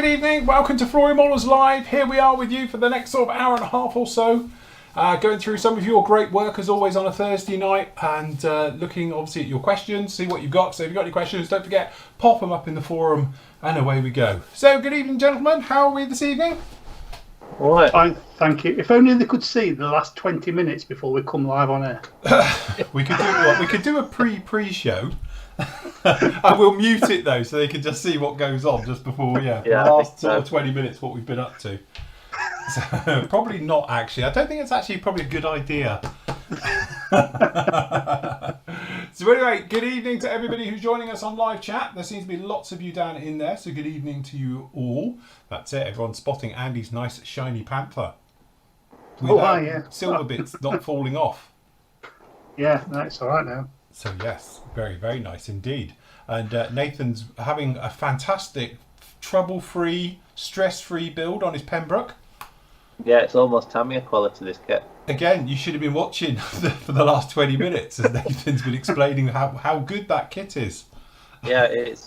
good evening. Welcome to Flooring Models Live. Here we are with you for the next sort of hour and a half or so. Going through some of your great work as always on a Thursday night and looking obviously at your questions, see what you've got. So if you've got any questions, don't forget, pop them up in the forum and away we go. So good evening, gentlemen. How are we this evening? All right. Fine, thank you. If only they could see the last 20 minutes before we come live on air. We could do what? We could do a pre-show. And we'll mute it though, so they can just see what goes on just before, the last sort of 20 minutes, what we've been up to. So, probably not actually. I don't think it's actually probably a good idea. So anyway, good evening to everybody who's joining us on live chat. There seems to be lots of you down in there, so good evening to you all. That's it. Everyone's spotting Andy's nice shiny panther. With silver bits not falling off. Yeah, no, it's all right now. So yes, very, very nice indeed. And Nathan's having a fantastic, trouble-free, stress-free build on his Pembroke. Yeah, it's almost Tamiya quality, this kit. Again, you should have been watching for the last 20 minutes as Nathan's been explaining how good that kit is. Yeah, it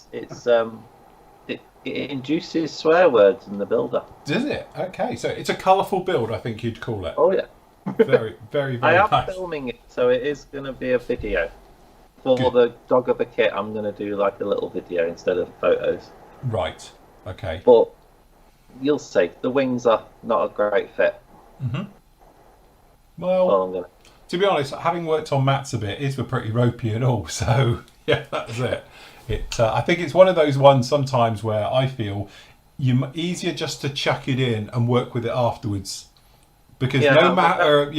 induces swear words in the builder. Does it? Okay, so it's a colourful build, I think you'd call it. Oh yeah. Very, very, very I am nice. filming it, so it is going to be a video. For Good. the dog of the kit, I'm going to do like a little video instead of photos. Right, okay. But you'll see, the wings are not a great fit. Mm-hmm. Well, to be honest, having worked on mats a bit, his were pretty ropey and all, so yeah, that's it. I think it's one of those ones sometimes where I feel easier just to chuck it in and work with it afterwards. Because no matter,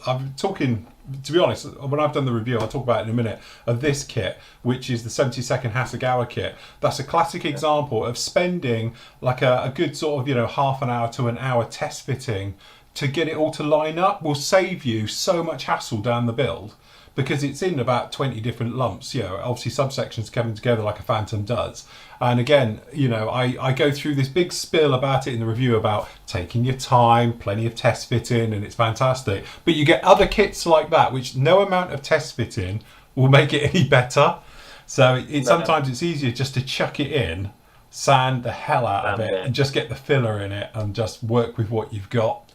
I'm talking, to be honest, when I've done the review, I'll talk about it in a minute, of this kit, which is the 72nd Hasegawa kit. That's a classic example of spending like a good sort of, half an hour to an hour test fitting to get it all to line up will save you so much hassle down the build because it's in about 20 different lumps, obviously subsections coming together like a Phantom does. And again, I go through this big spiel about it in the review about taking your time, plenty of test fitting, and it's fantastic. But you get other kits like that, which no amount of test fitting will make it any better. So sometimes it's easier just to chuck it in, sand the hell out of it, and just get the filler in it and just work with what you've got.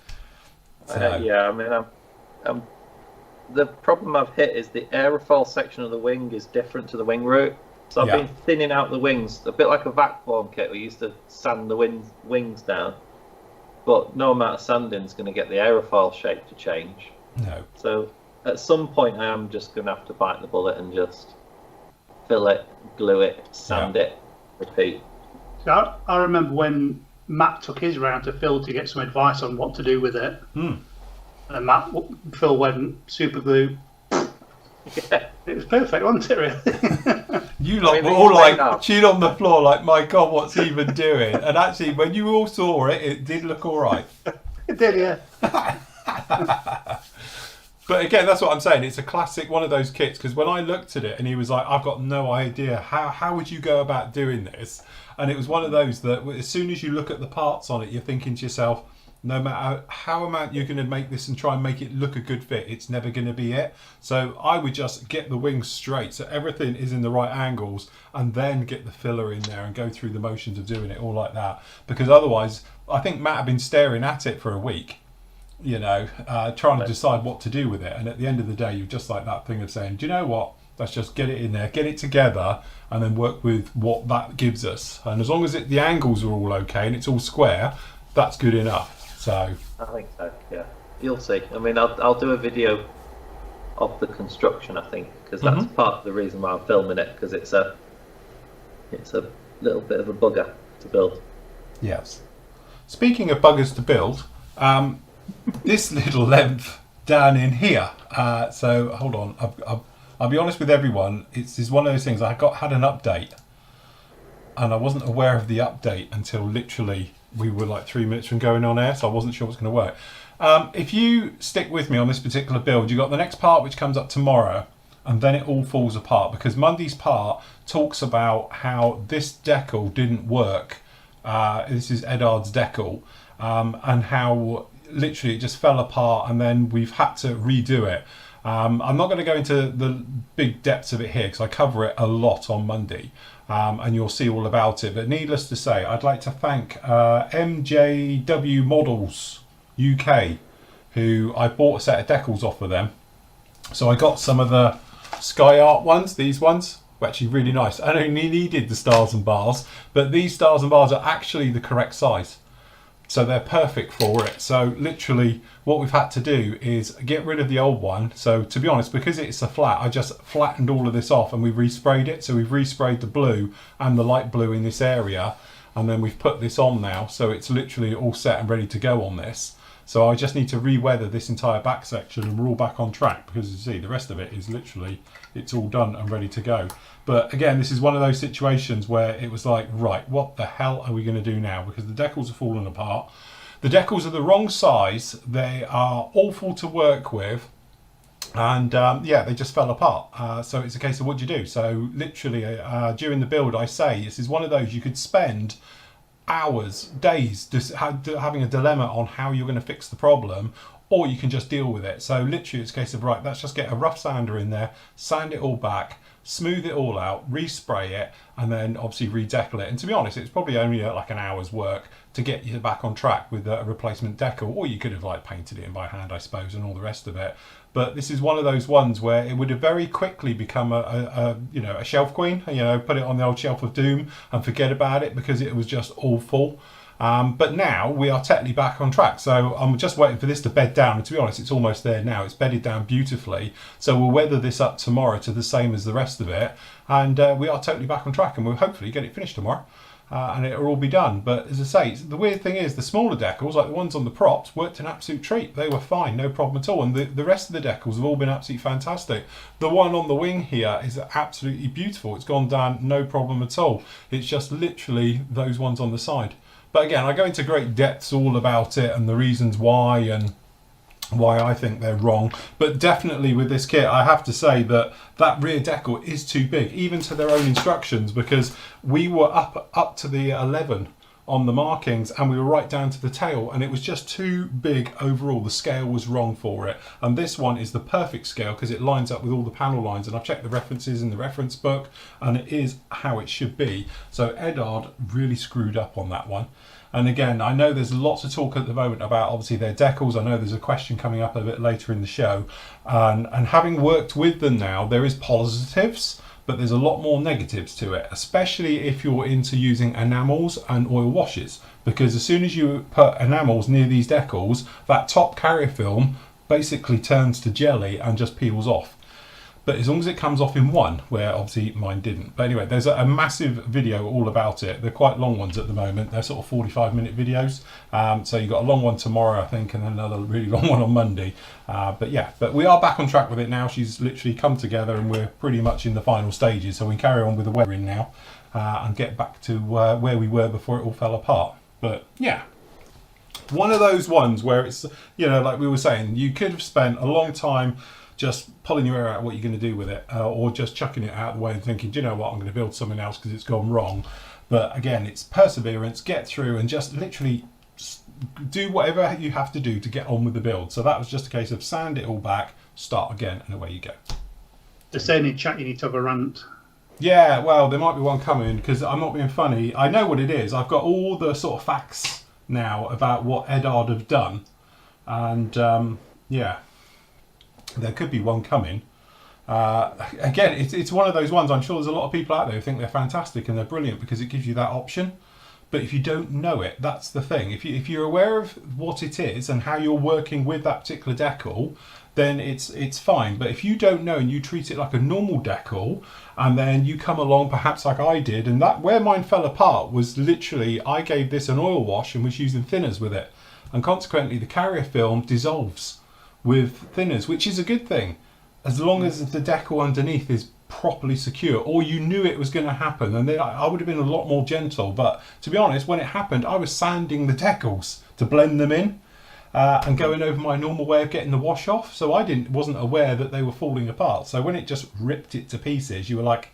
So, the problem I've hit is the aerofoil section of the wing is different to the wing root. So I've been thinning out the wings, a bit like a vac form kit. We used to sand the wings down, but no amount of sanding is going to get the aerofoil shape to change. No. So at some point I am just going to have to bite the bullet and just fill it, glue it, sand it, repeat. So I remember when Matt took his round to Phil to get some advice on what to do with it. And Phil went super glue. Yeah. It was perfect, wasn't it, really? You lot were all like chewed on the floor like, my God, what's he even doing? And actually, when you all saw it, it did look all right. It did, yeah. But again, that's what I'm saying. It's a classic one of those kits because when I looked at it and he was like, I've got no idea. How would you go about doing this? And it was one of those that as soon as you look at the parts on it, you're thinking to yourself, no matter how amount you're going to make this and try and make it look a good fit, it's never going to be it. So I would just get the wings straight so everything is in the right angles and then get the filler in there and go through the motions of doing it all like that. Because otherwise, I think Matt had been staring at it for a week, trying to decide what to do with it. And at the end of the day, you're just like that thing of saying, do you know what? Let's just get it in there, get it together, and then work with what that gives us. And as long as the angles are all okay and it's all square, that's good enough. So I think so, yeah. You'll see. I mean, I'll do a video of the construction, I think, because that's part of the reason why I'm filming it, because it's a little bit of a bugger to build. Yes. Speaking of buggers to build, this little length down in here. So hold on. I'll be honest with everyone. It's one of those things. I had an update, and I wasn't aware of the update until literally we were like 3 minutes from going on air, so I wasn't sure what's going to work. If you stick with me on this particular build, you've got the next part which comes up tomorrow, and then it all falls apart because Monday's part talks about how this decal didn't work. This is Edard's decal, and how literally it just fell apart, and then we've had to redo it. I'm not going to go into the big depths of it here because I cover it a lot on Monday. and you'll see all about it. But needless to say, I'd like to thank MJW Models UK, who I bought a set of decals off of them. So I got some of the Sky Art ones, these ones were actually really nice. I only needed the stars and bars, but these stars and bars are actually the correct size. So they're perfect for it. So literally what we've had to do is get rid of the old one. So to be honest, because it's a flat, I just flattened all of this off and we've resprayed it. So we've resprayed the blue and the light blue in this area. And then we've put this on now. So it's literally all set and ready to go on this. So I just need to re-weather this entire back section and we're all back on track, because you see the rest of it is literally, it's all done and ready to go. But again, this is one of those situations where it was like, right, what the hell are we going to do now? Because the decals are falling apart. The decals are the wrong size. They are awful to work with. And yeah, they just fell apart. So it's a case of what do you do? So literally during the build, I say, this is one of those you could spend hours, days, just having a dilemma on how you're going to fix the problem, or you can just deal with it. So literally it's a case of, right, let's just get a rough sander in there, sand it all back, smooth it all out, respray it, and then obviously redecal it. And to be honest, it's probably only like an hour's work to get you back on track with a replacement decal, or you could have like painted it in by hand, I suppose, and all the rest of it. But this is one of those ones where it would have very quickly become a shelf queen, put it on the old shelf of doom and forget about it, because it was just awful. But now we are technically back on track. So I'm just waiting for this to bed down. And to be honest, it's almost there now. It's bedded down beautifully. So we'll weather this up tomorrow to the same as the rest of it. And we are totally back on track, and we'll hopefully get it finished tomorrow. And it'll all be done. But as I say, the weird thing is the smaller decals, like the ones on the props, worked an absolute treat. They were fine, no problem at all. And the rest of the decals have all been absolutely fantastic. The one on the wing here is absolutely beautiful. It's gone down, no problem at all. It's just literally those ones on the side. But again, I go into great depths all about it and the reasons why and why I think they're wrong. But definitely with this kit, I have to say that that rear decal is too big, even to their own instructions, because we were up to the 11 on the markings and we were right down to the tail, and it was just too big overall. The scale was wrong for it, and this one is the perfect scale because it lines up with all the panel lines, and I've checked the references in the reference book and it is how it should be. So Edard really screwed up on that one. And again, I know there's lots of talk at the moment about obviously their decals. I know there's a question coming up a bit later in the show, and having worked with them now, there is positives, but there's a lot more negatives to it, especially if you're into using enamels and oil washes, because as soon as you put enamels near these decals, that top carrier film basically turns to jelly and just peels off. But as long as it comes off in one, where obviously mine didn't. But anyway, there's a massive video all about it. They're quite long ones at the moment. They're sort of 45-minute videos. So you've got a long one tomorrow, I think, and another really long one on Monday. But yeah, but we are back on track with it now. She's literally come together and we're pretty much in the final stages. So we carry on with the weathering now and get back to where we were before it all fell apart. But yeah, one of those ones where it's, like we were saying, you could have spent a long time just pulling your hair out what you're going to do with it, or just chucking it out of the way and thinking, do you know what, I'm going to build something else because it's gone wrong. But again, it's perseverance, get through and just literally do whatever you have to do to get on with the build. So that was just a case of sand it all back, start again, and away you go. They're saying in chat you need to have a rant. Yeah, well, there might be one coming, because I'm not being funny. I know what it is. I've got all the sort of facts now about what Edard have done. And yeah, there could be one coming. Again, it's one of those ones, I'm sure there's a lot of people out there who think they're fantastic and they're brilliant because it gives you that option. But if you don't know it, that's the thing. If you're aware of what it is and how you're working with that particular decal, then it's fine. But if you don't know and you treat it like a normal decal, and then you come along perhaps like I did, and that where mine fell apart was literally I gave this an oil wash and was using thinners with it, and consequently the carrier film dissolves with thinners, which is a good thing as long as the decal underneath is properly secure, or you knew it was going to happen, and then I would have been a lot more gentle. But to be honest, when it happened, I was sanding the decals to blend them in and going over my normal way of getting the wash off, so I wasn't aware that they were falling apart. So when it just ripped it to pieces, you were like,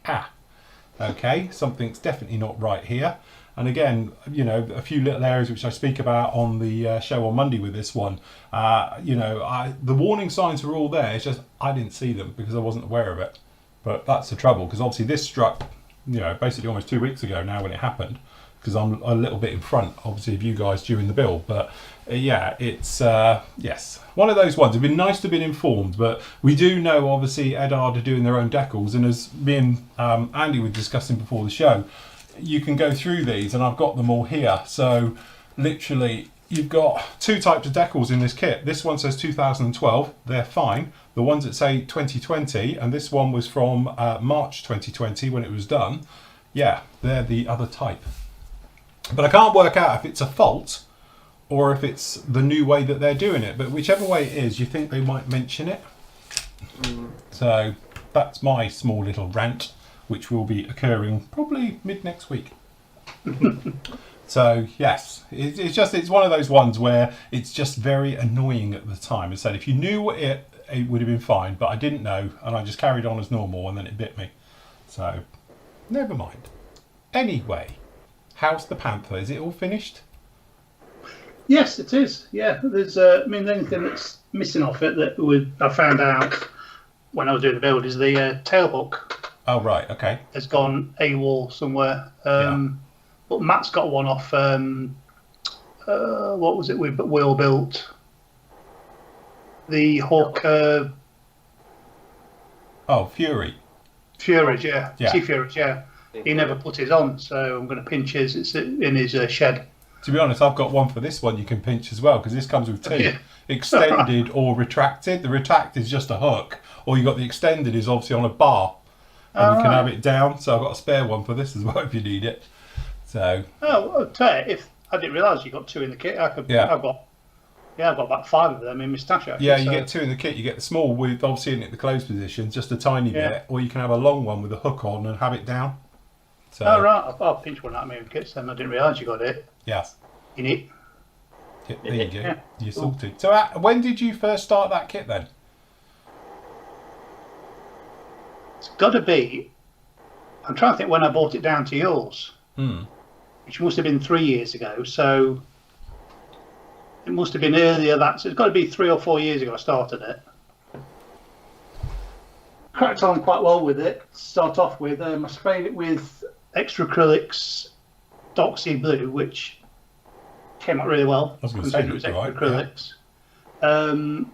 okay, something's definitely not right here. And again, a few little areas which I speak about on the show on Monday with this one, the warning signs were all there. It's just I didn't see them because I wasn't aware of it. But that's the trouble, because obviously this struck basically almost 2 weeks ago now when it happened, because I'm a little bit in front, obviously, of you guys during the build. But it's yes, one of those ones. It'd been nice to have been informed, but we do know obviously Edard are doing their own decals, and as me and Andy were discussing before the show, you can go through these, and I've got them all here. So literally, you've got 2 types of decals in this kit. This one says 2012, they're fine. The ones that say 2020, and this one was from March 2020 when it was done, yeah, they're the other type. But I can't work out if it's a fault or if it's the new way that they're doing it. But whichever way it is, you think they might mention it. So that's my small little rant, which will be occurring probably mid next week. So yes, it's one of those ones where it's just very annoying at the time. I said if you knew it would have been fine, but I didn't know, and I just carried on as normal, and then it bit me. So never mind. Anyway, how's the Panther? Is it all finished? Yes, it is. Yeah, there's. The only thing that's missing off it that I found out when I was doing the build is the tailhook. Oh right, okay. Has gone AWOL somewhere. But Matt's got one off. What was it? Wheel built the Hawk. Fury. Furies, yeah. Sea Furies, yeah. He never put his on, so I'm going to pinch his. It's in his shed. To be honest, I've got one for this one you can pinch as well, because this comes with 2. Extended or retracted. The retract is just a hook, or you got the extended is obviously on a bar, and you can have it down. So I've got a spare one for this as well if you need it. So. I'll tell you, if I didn't realise you got 2 in the kit, I've got about 5 of them in my stash. Actually, you get 2 in the kit. You get the small with obviously in it the closed position, just a tiny bit, or you can have a long one with a hook on and have it down. So, I'll pinch one out of my kits then. I didn't realise you got it. Yes. In it. Yeah, there you go. Yeah. You're sorted. So when did you first start that kit then? It's got to be. I'm trying to think when I bought it down to yours. Which must have been 3 years ago. So it must have been earlier. So it's got to be 3 or 4 years ago I started it. Cracked on quite well with it. Start off with I sprayed it with extra acrylics, dark sea blue, which came out really well. I was going to say it was extra acrylics. Yeah.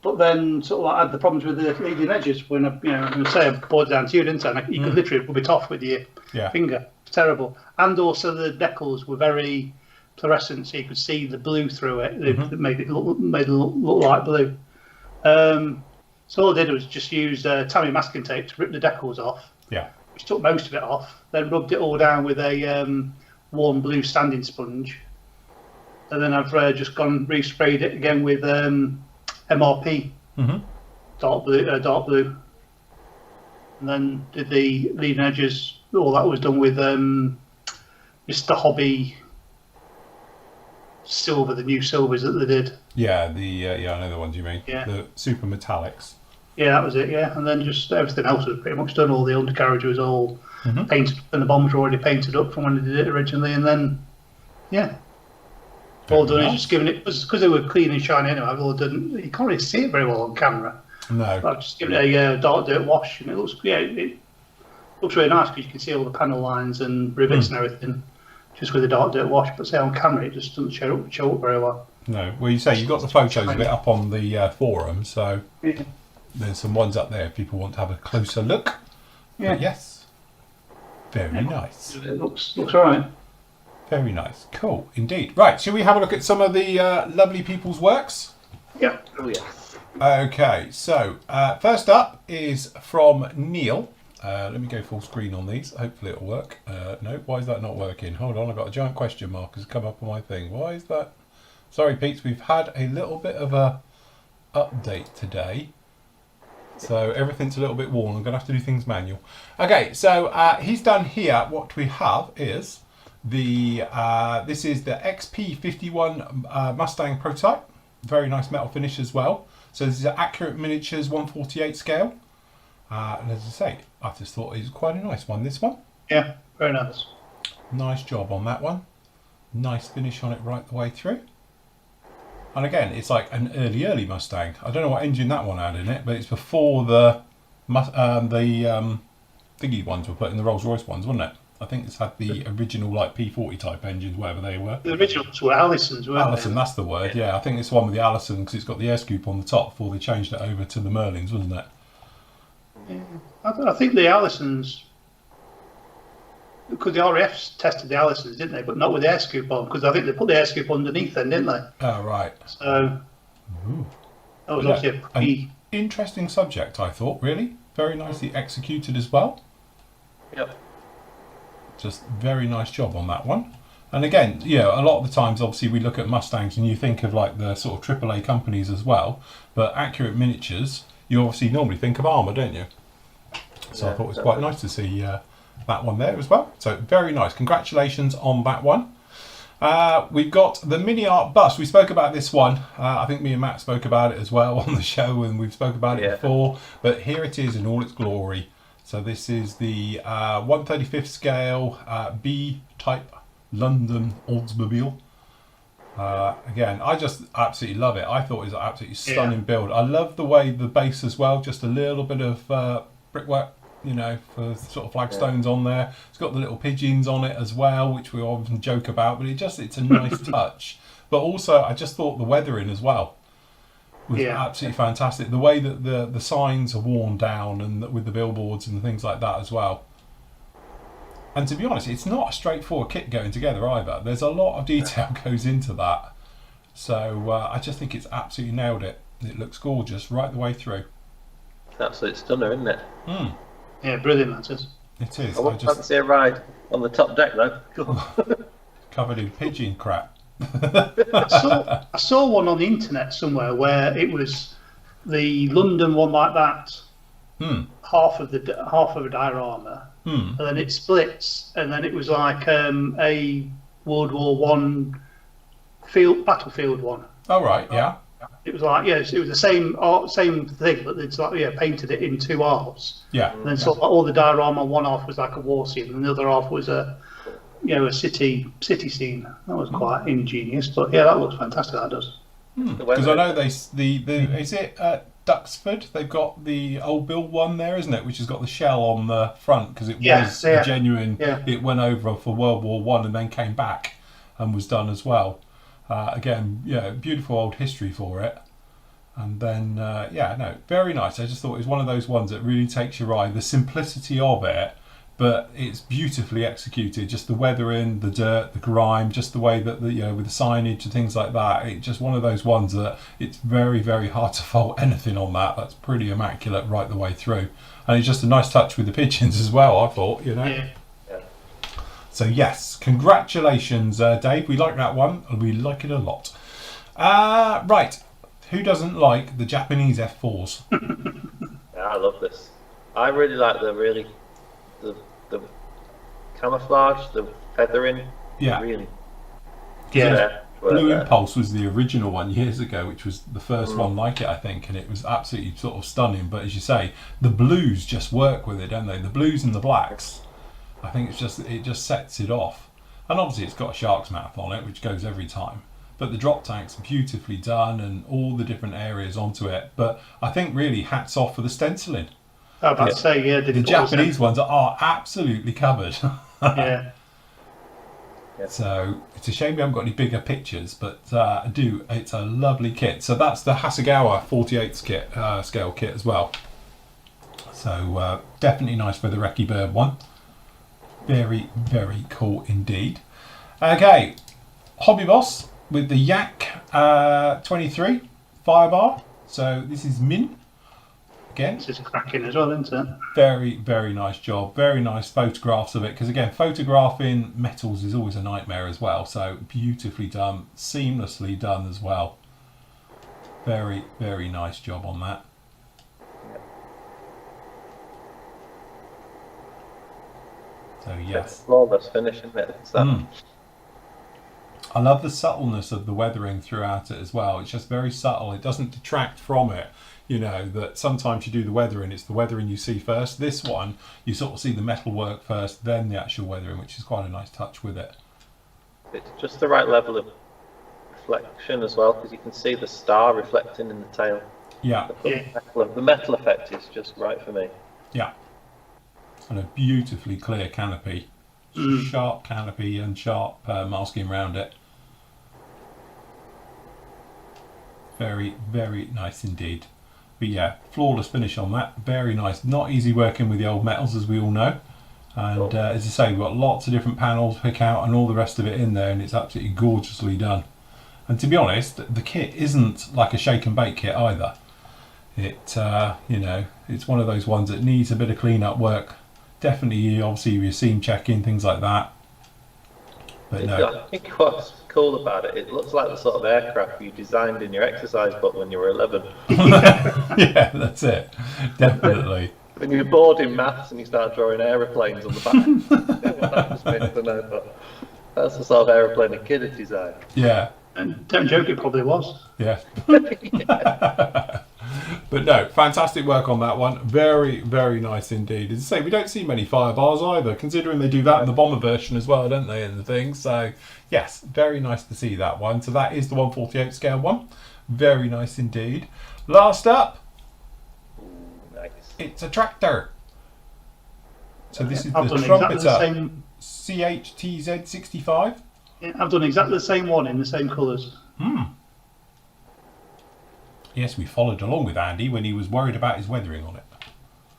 But then sort of I had the problems with the leading edges when I brought it down to you, didn't I? You could literally rub it off with your finger. It's terrible. And also the decals were very fluorescent, so you could see the blue through it. It made it look like blue. So all I did was just use tammy masking tape to rip the decals off. Yeah. Which took most of it off. Then rubbed it all down with a warm blue standing sponge. And then I've just resprayed it again with MRP, dark blue. And then did the leading edges. All that was done with Mr. Hobby silver, the new silvers that they did. Yeah, I know the ones you mean. Yeah. The super metallics. Yeah, that was it. Yeah, and then just everything else was pretty much done. All the undercarriage was all painted, and the bombs were already painted up from when they did it originally. And then, all done is just giving it because they were clean and shiny anyway. I've all done. You can't really see it very well on camera. No. I've just given it a dark dirt wash, and it looks it looks really nice because you can see all the panel lines and rivets and everything, just with a dark dirt wash. But say on camera, it just doesn't show up very well. No. Well, you say you've got the photos of it up on the forum, so. Yeah. There's some ones up there if people want to have a closer look. Yeah. But yes. Very nice. It looks all right. Very nice. Cool, indeed. Right, shall we have a look at some of the lovely people's works? Yeah. Oh, yeah. Okay, so first up is from Neil. Let me go full screen on these. Hopefully it'll work. No, why is that not working? Hold on, I've got a giant question mark has come up on my thing. Why is that? Sorry, Pete, we've had a little bit of a update today. So everything's a little bit worn. I'm going to have to do things manual. Okay, so he's done here. What we have is this is the XP51 Mustang prototype. Very nice metal finish as well. So this is an accurate miniatures 1/48 scale. And as I say, I just thought it was quite a nice one. This one. Yeah, very nice. Nice job on that one. Nice finish on it right the way through. And again, it's like an early Mustang. I don't know what engine that one had in it, but it's before the thingy ones were put in the Rolls-Royce ones, wasn't it? I think it's had the original like P40 type engines, whatever they were. The originals were Allisons, weren't Allison, that's the word. Yeah, I think it's one with the Allison because it's got the air scoop on the top before they changed it over to the Merlins, wasn't it? they? Yeah. I think the Allisons, because the RAFs tested the Allisons, didn't they? But not with the air scoop on, because I think they put the air scoop underneath then, didn't they? Oh, right. So that was obviously a pretty interesting subject, I thought. Really, very nicely executed as well. Yep. Just very nice job on that one. And again, a lot of the times, obviously, we look at Mustangs and you think of like the sort of AAA companies as well. But Accurate Miniatures, you obviously normally think of Armour, don't you? So I thought it was quite nice to see that one there as well. So very nice. Congratulations on that one. We've got the Mini Art bus. We spoke about this one. I think me and Matt spoke about it as well on the show, and we've spoke about it before. But here it is in all its glory. So this is the 1/35th scale B-type London Oldsmobile. Again, I just absolutely love it. I thought it was an absolutely stunning build. I love the way the base as well, just a little bit of brickwork, for sort of flagstones on there. It's got the little pigeons on it as well, which we often joke about, but it's a nice touch. But also, I just thought the weathering as well was absolutely fantastic. The way that the signs are worn down and with the billboards and things like that as well. And to be honest, it's not a straightforward kit going together either. There's a lot of detail goes into that. So I just think it's absolutely nailed it. It looks gorgeous right the way through. It's an absolute stunner, isn't it? Mm. Yeah, brilliant, that is. It is. I wouldn't fancy a ride on the top deck, though. Covered in pigeon crap. I saw one on the internet somewhere where it was the London one like that, half of a diorama, and then it splits, and then it was like a World War One battlefield one. Oh right, yeah. It was like it was the same thing, but it's like painted it in two halves. Yeah. And then sort of like all the diorama on one half was like a war scene, and the other half was a city scene. That was quite ingenious, but that looks fantastic. That does. Because I know is it Duxford? They've got the old build one there, isn't it? Which has got the shell on the front because it was a genuine. Yeah. It went over for World War One and then came back and was done as well. Again, beautiful old history for it. And then, very nice. I just thought it was one of those ones that really takes your eye. The simplicity of it, but it's beautifully executed. Just the weathering, the dirt, the grime, just the way that with the signage and things like that. It's just one of those ones that it's very, very hard to fault anything on that. That's pretty immaculate right the way through. And it's just a nice touch with the pigeons as well, I thought, Yeah. So yes, congratulations, Dave. We like that one. We like it a lot. Right, who doesn't like the Japanese F4s? Yeah, I love this. I really like the camouflage, the feathering. Yeah. Really. Yeah. Blue Impulse was the original one years ago, which was the first one like it, I think, and it was absolutely sort of stunning. But as you say, the blues just work with it, don't they? The blues and the blacks. I think it just sets it off. And obviously it's got a shark's mouth on it, which goes every time. But the drop tank's beautifully done and all the different areas onto it. But I think really hats off for the stenciling. I was about to say, the Japanese ones are absolutely covered. Yeah. So it's a shame we haven't got any bigger pictures, but it's a lovely kit. So that's the Hasegawa 48th scale kit as well. So definitely nice for the Recce Bird one. Very, very cool indeed. Okay, Hobby Boss with the Yak 23 Firebar. So this is Min. Again, this is cracking as well, isn't it? Very, very nice job. Very nice photographs of it. Because again, photographing metals is always a nightmare as well. So beautifully done, seamlessly done as well. Very, very nice job on that. So yes, it's flawless finish, isn't it? I love the subtleness of the weathering throughout it as well. It's just very subtle. It doesn't detract from it. That sometimes you do the weathering, it's the weathering you see first. This one, you sort of see the metal work first, then the actual weathering, which is quite a nice touch with it. It's just the right level of reflection as well, because you can see the star reflecting in the tail. Yeah. The metal effect is just right for me. Yeah. and a beautifully clear canopy. Sharp canopy and sharp masking around it. Very, very nice indeed. But yeah, flawless finish on that. Very nice. Not easy working with the old metals, as we all know. And as I say, we've got lots of different panels to pick out and all the rest of it in there, and it's absolutely gorgeously done. And to be honest, the kit isn't like a shake and bake kit either. It, you know, it's one of those ones that needs a bit of clean-up work. Definitely, obviously, your seam checking, things like that. But no. I think what's cool about it, it looks like the sort of aircraft you designed in your exercise book when you were 11. Yeah, that's it. Definitely. When you're bored in maths and you start drawing aeroplanes on the back. Well, that just means to know, but that's the sort of aeroplane a kid had designed. Yeah. And don't joke, it probably was. Yeah. But no, fantastic work on that one. Very, very nice indeed. As I say, we don't see many fire bars either, considering they do that in the bomber version as well, don't they, in the thing? So, yes, very nice to see that one. So that is the 1/48 scale one. Very nice indeed. Last up, Nice. it's a tractor. So this is I've the done exactly Trumpeter the same. CHTZ65. Yeah, I've done exactly the same one in the same colours. Yes, we followed along with Andy when he was worried about his weathering on it.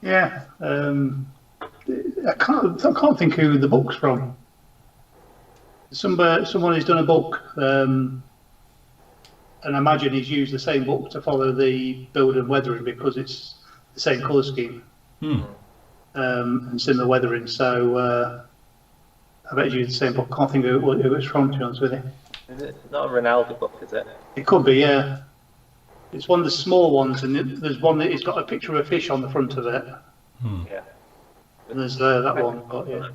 Yeah, I can't think who the book's from. Someone who's done a book, and I imagine he's used the same book to follow the build and weathering because it's the same colour scheme and similar weathering. So I bet he's used the same book. Can't think who it's from, to be honest with you. Is it not a Ronaldo book, is it? It could be, yeah. It's one of the small ones, and there's one that it's got a picture of a fish on the front of it. Yeah. And there's that one, but yeah.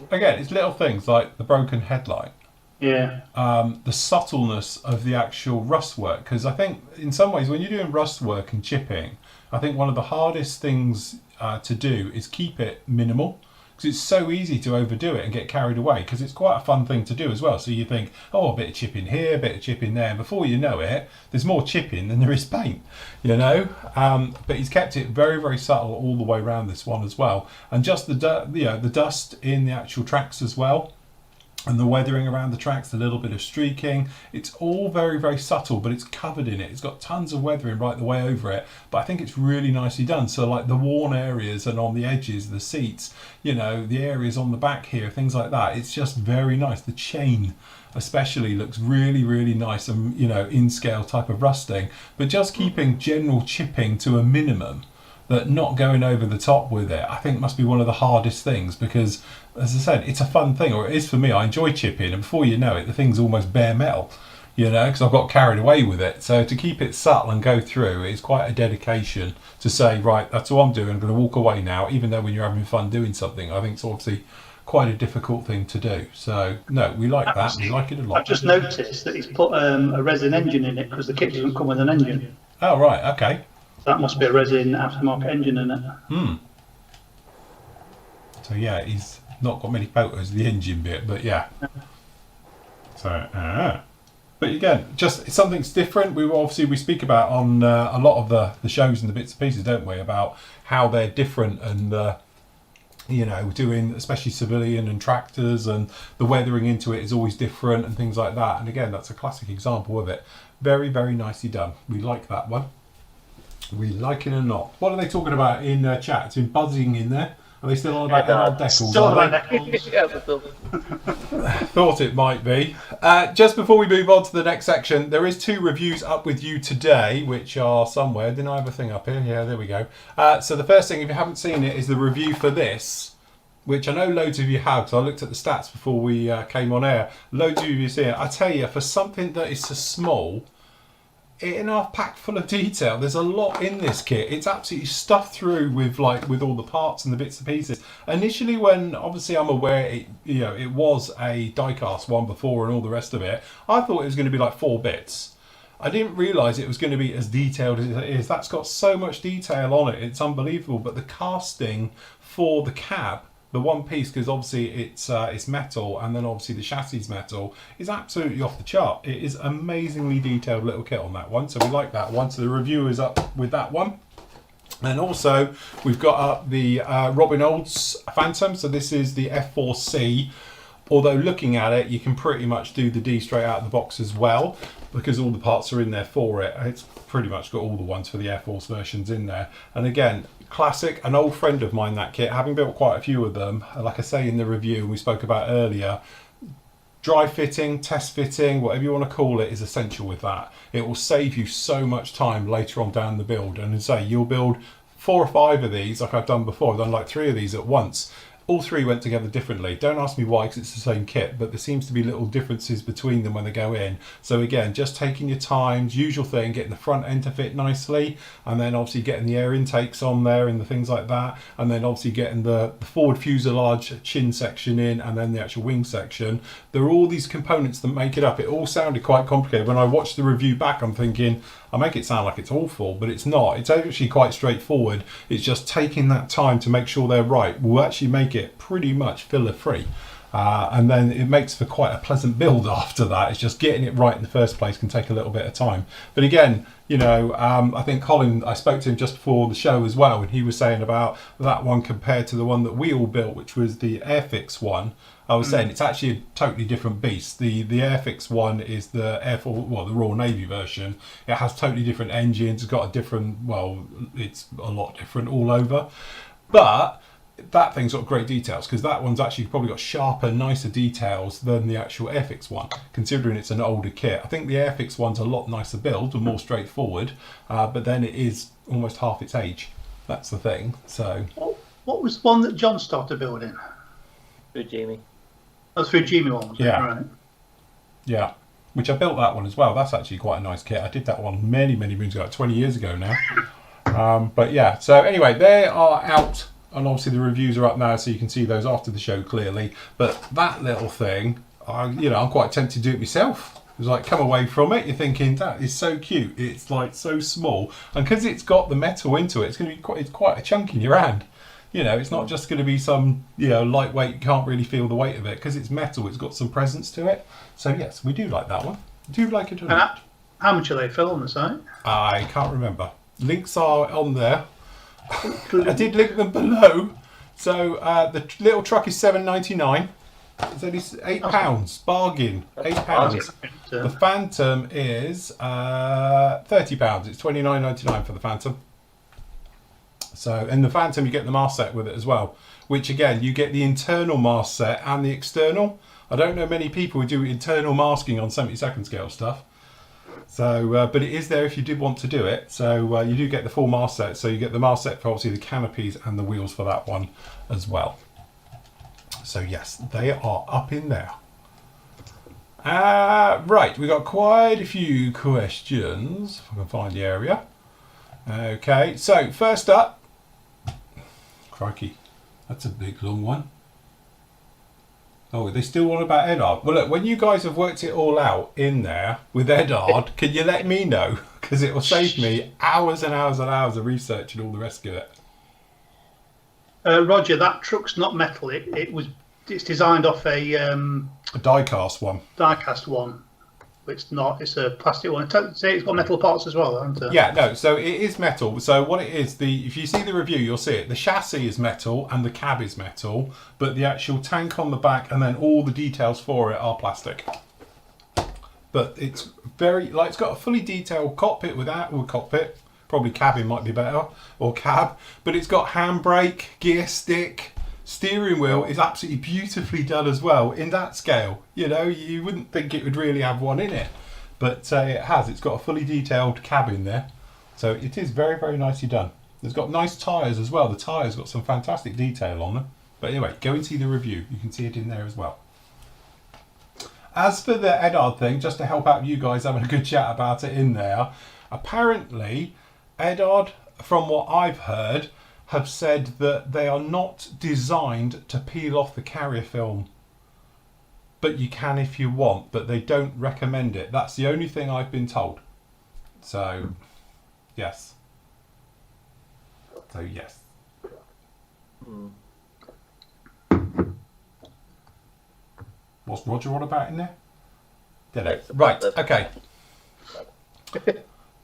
Again, it's little things like the broken headlight. Yeah. The subtleness of the actual rust work, because I think in some ways when you're doing rust work and chipping, I think one of the hardest things to do is keep it minimal, because it's so easy to overdo it and get carried away, because it's quite a fun thing to do as well. So you think, oh, a bit of chipping here, a bit of chipping there, and before you know it, there's more chipping than there is paint, you know. But he's kept it very, very subtle all the way around this one as well, and just the dust in the actual tracks as well. And the weathering around the tracks, a little bit of streaking. It's all very, very subtle, but it's covered in it. It's got tons of weathering right the way over it, but I think it's really nicely done. So like the worn areas and on the edges, the seats, you know, the areas on the back here, things like that. It's just very nice. The chain especially looks really, really nice and, you know, in scale type of rusting, but just keeping general chipping to a minimum. That not going over the top with it, I think must be one of the hardest things, because as I said, it's a fun thing, or it is for me. I enjoy chipping, and before you know it, the thing's almost bare metal, you know, because I've got carried away with it. So to keep it subtle and go through, it's quite a dedication to say, right, that's all I'm doing. I'm going to walk away now, even though when you're having fun doing something, I think it's obviously quite a difficult thing to do. So no, we like that. We like it a lot. I've just noticed that he's put a resin engine in it because the kit doesn't come with an engine. Oh right, okay. That must be a resin aftermarket engine in it. So yeah, he's not got many photos of the engine bit, but yeah. So, but again, just something's different. We speak about on a lot of the shows and the bits and pieces, don't we? About how they're different and you know, doing especially civilian and tractors, and the weathering into it is always different and things like that. And again, that's a classic example of it. Very, very nicely done. We like that one. We like it or not. What are they talking about in chat? It's been buzzing in there. Are they still on about Emerald Decals? Still on about Decals. Yeah, Thought it might be. Just before we move on to the next section, there is 2 reviews up with you today, which are somewhere. Didn't I have a thing up here? Yeah, there we go. So the first thing, if you haven't seen it, is the review for this, which I know loads of you have, because I looked at the stats before we came on air. Loads of you see it. I tell you, for something that is so small, in our pack full of detail, there's a lot in this kit. It's absolutely stuffed through with all the parts and the bits and pieces. Initially, when obviously I'm aware it was a die-cast one before and all the rest of it, I thought it was going to be like 4 bits. I didn't realise it was going to be as detailed as it is. That's got so much detail on it, it's unbelievable. But the casting for the cab, the one piece, because obviously it's metal, and then obviously the chassis is metal, is absolutely off the chart. It is amazingly detailed little kit on that one, so we like that one. So the review is up with that one. And also, we've got up the Robin Olds Phantom. So this is the F4C. Although looking at it, you can pretty much do the D straight out of the box as well, because all the parts are in there for it. It's pretty much got all the ones for the Air Force versions in there. And again, classic, an old friend of mine, that kit, having built quite a few of them, like I say in the review we spoke about earlier, dry fitting, test fitting, whatever you want to call it, is essential with that. It will save you so much time later on down the build. And as I say, you'll build 4 or 5 of these like I've done before. I've done like 3 of these at once. All 3 went together differently. Don't ask me why, because it's the same kit, but there seems to be little differences between them when they go in. So again, just taking your time, usual thing, getting the front end to fit nicely, and then obviously getting the air intakes on there and the things like that, and then obviously getting the forward fuselage chin section in, and then the actual wing section. There are all these components that make it up. It all sounded quite complicated. When I watched the review back, I'm thinking, I make it sound like it's awful, but it's not. It's actually quite straightforward. It's just taking that time to make sure they're right will actually make it pretty much filler free. And then it makes for quite a pleasant build after that. It's just getting it right in the first place can take a little bit of time. But again, you know, I think Colin, I spoke to him just before the show as well, and he was saying about that one compared to the one that we all built, which was the Airfix one. I was saying it's actually a totally different beast. The Airfix one is the the Royal Navy version. It has totally different engines. It's got a different, well, it's a lot different all over. But that thing's got great details, because that one's actually probably got sharper, nicer details than the actual Airfix one, considering it's an older kit. I think the Airfix one's a lot nicer build and more straightforward, but then it is almost half its age. That's the thing. So, what was the one that John started building? Fujimi. That's Fujimi one, was it? Yeah. Right. Yeah, which I built that one as well. That's actually quite a nice kit. I did that one many moons ago, like 20 years ago now. But yeah, so anyway, they are out, and obviously the reviews are up now, so you can see those after the show clearly. But that little thing, I'm quite tempted to do it myself. It's like, come away from it, you're thinking, that is so cute. It's like so small, and because it's got the metal into it, it's quite a chunk in your hand. You know, it's not just going to be some, lightweight, you can't really feel the weight of it. Because it's metal, it's got some presence to it. So yes, we do like that one. Do you like it or not? How much are they for on the site? I can't remember. Links are on there. I did link them below. So the little truck is $7.99. It's only £8. Bargain. £8. The Phantom is £30. It's $29.99 for the Phantom. So, and the Phantom, you get the mast set with it as well, which again, you get the internal mast set and the external. I don't know many people who do internal masking on 72nd scale stuff. So, but it is there if you did want to do it. So you do get the full mast set. So you get the mast set for obviously the canopies and the wheels for that one as well. So yes, they are up in there. Right, we got quite a few questions. If I can find the area. Okay, so first up. Crikey, that's a big long one. Oh, they still want about Edard. Well, look, when you guys have worked it all out in there with Edard, can you let me know? Because it will save me hours and hours and hours of research and all the rest of it. Roger, that truck's not metal. It's designed off a die-cast one. Die-cast one. It's not. It's a plastic one. Say it's got metal parts as well, hasn't it? Yeah, no. So it is metal. So what it is, if you see the review, you'll see it. The chassis is metal and the cab is metal, but the actual tank on the back and then all the details for it are plastic. But it's it's got a fully detailed cockpit cockpit. Probably cabin might be better, or cab. But it's got handbrake, gear stick. Steering wheel is absolutely beautifully done as well in that scale. You wouldn't think it would really have one in it, but it has. It's got a fully detailed cabin there, so it is very, very nicely done. It's got nice tyres as well. The tyres got some fantastic detail on them. But anyway, go and see the review. You can see it in there as well. As for the Edard thing, just to help out you guys having a good chat about it in there, apparently Edard, from what I've heard, have said that they are not designed to peel off the carrier film. But you can if you want, but they don't recommend it. That's the only thing I've been told. So, yes. What's Roger on about in there? Don't know. Right, okay.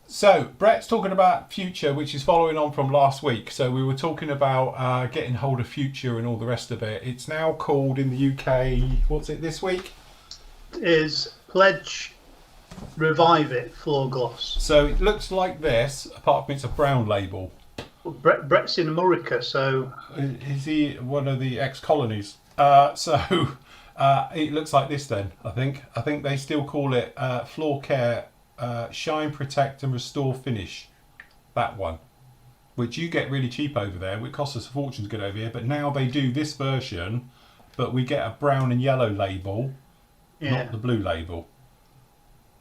So Brett's talking about Future, which is following on from last week. So we were talking about getting hold of Future and all the rest of it. It's now called in the UK, what's it this week? Is Pledge Revive It Floor Gloss. So it looks like this, apart from it's a brown label. Well, Brett's in America, so... Is he one of the ex-colonies? It looks like this then, I think. I think they still call it Floor Care Shine, Protect and Restore Finish. That one. Which you get really cheap over there. It costs us a fortune to get over here. But now they do this version, but we get a brown and yellow label, not the blue label.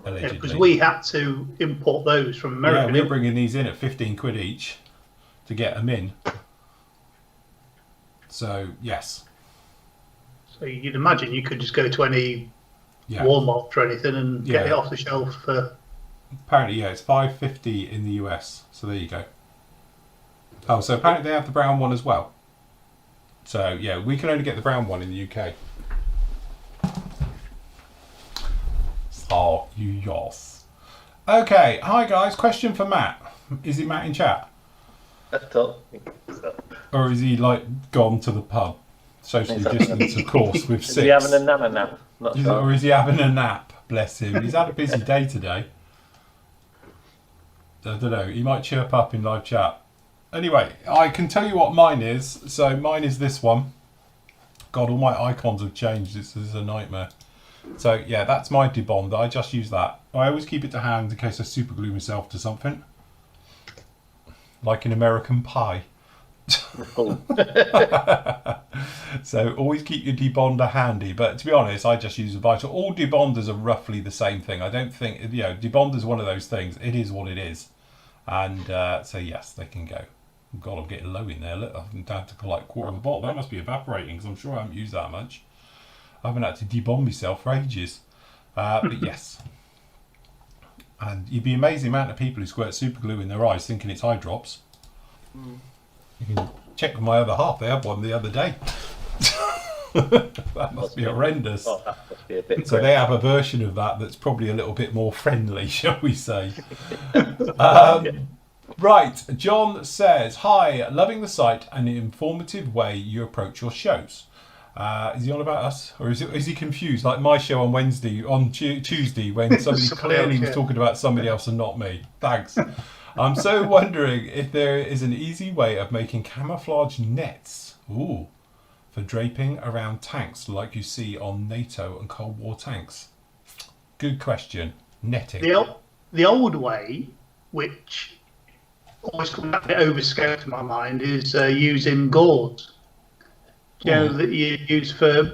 Allegedly. Because we had to import those from America. Yeah, we're bringing these in at 15 quid each to get them in. So, yes. So you'd imagine you could just go to any Walmart or anything and get it off the shelf for... Apparently, it's $5.50 in the US. So there you go. Oh, so apparently they have the brown one as well. So, yeah, we can only get the brown one in the UK. So, yes. Okay, hi guys. Question for Matt. Is it Matt in chat? Or is he gone to the pub? Socially distanced, of course, with 6. Is he having a nap? Or is he having a nap? Bless him. He's had a busy day today. I don't know. He might chirp up in live chat. Anyway, I can tell you what mine is. So mine is this one. God, all my icons have changed. This is a nightmare. So yeah, that's my debond. I just use that. I always keep it to hand in case I super glue myself to something. Like an American Pie. So always keep your debonder handy. But to be honest, I just use a Vital. All debonders are roughly the same thing. I don't think, debonder's one of those things. It is what it is. And so yes, they can go. God, I'm getting low in there. Look, I'm down to like quarter of a bottle. That must be evaporating because I'm sure I haven't used that much. I haven't had to debond myself for ages. But yes. And you'd be amazed the amount of people who squirt super glue in their eyes thinking it's eye drops. You can check with my other half. They had one the other day. That must be horrendous. Oh, that must be a bit so they have a version of that that's probably a little bit more friendly, shall we say. Right, John says, hi, loving the site and the informative way you approach your shows. Is he on about us? Or is he confused? Like my show on Tuesday when somebody clearly was talking about somebody else and not me. Thanks. I'm so wondering if there is an easy way of making camouflage nets. Ooh. For draping around tanks like you see on NATO and Cold War tanks. Good question. Netting. The old way, which always comes a bit overscale to my mind, is using gauze. That you use for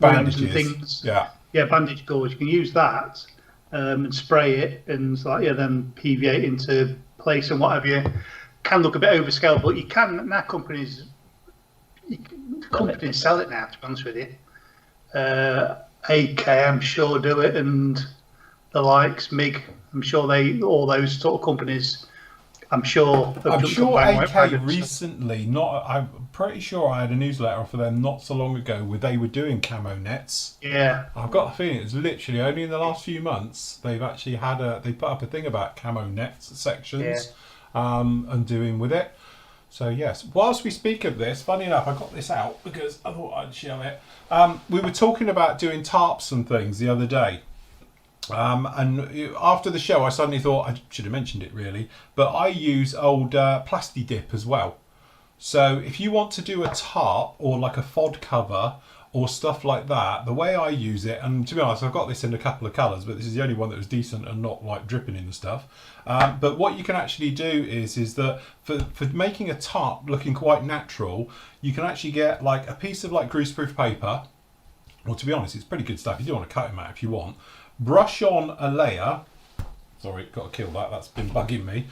bandages and things. Yeah, bandage gauze. You can use that and spray it and then PVA into place and whatever. You can look a bit overscale, but you can now. Companies sell it now. To be honest with you, AK I'm sure do it, and the likes MIG. I'm sure all those sort of companies. I'm sure AK recently. I'm pretty sure I had a newsletter for them not so long ago where they were doing camo nets. Yeah, I've got a feeling it's literally only in the last few months they've actually they put up a thing about camo nets sections and doing with it. So yes, whilst we speak of this, funny enough, I got this out because I thought I'd show it. We were talking about doing tarps and things the other day. And after the show, I suddenly thought, I should have mentioned it really, but I use old Plasti Dip as well. So if you want to do a tarp or like a FOD cover or stuff like that, the way I use it, and to be honest, I've got this in a couple of colours, but this is the only one that was decent and not like dripping in the stuff. But what you can actually do is that for making a tarp looking quite natural, you can actually get like a piece of like greaseproof paper, or to be honest, it's pretty good stuff. You do want to cut them out if you want. Brush on a layer. Sorry, got to kill that. That's been bugging me.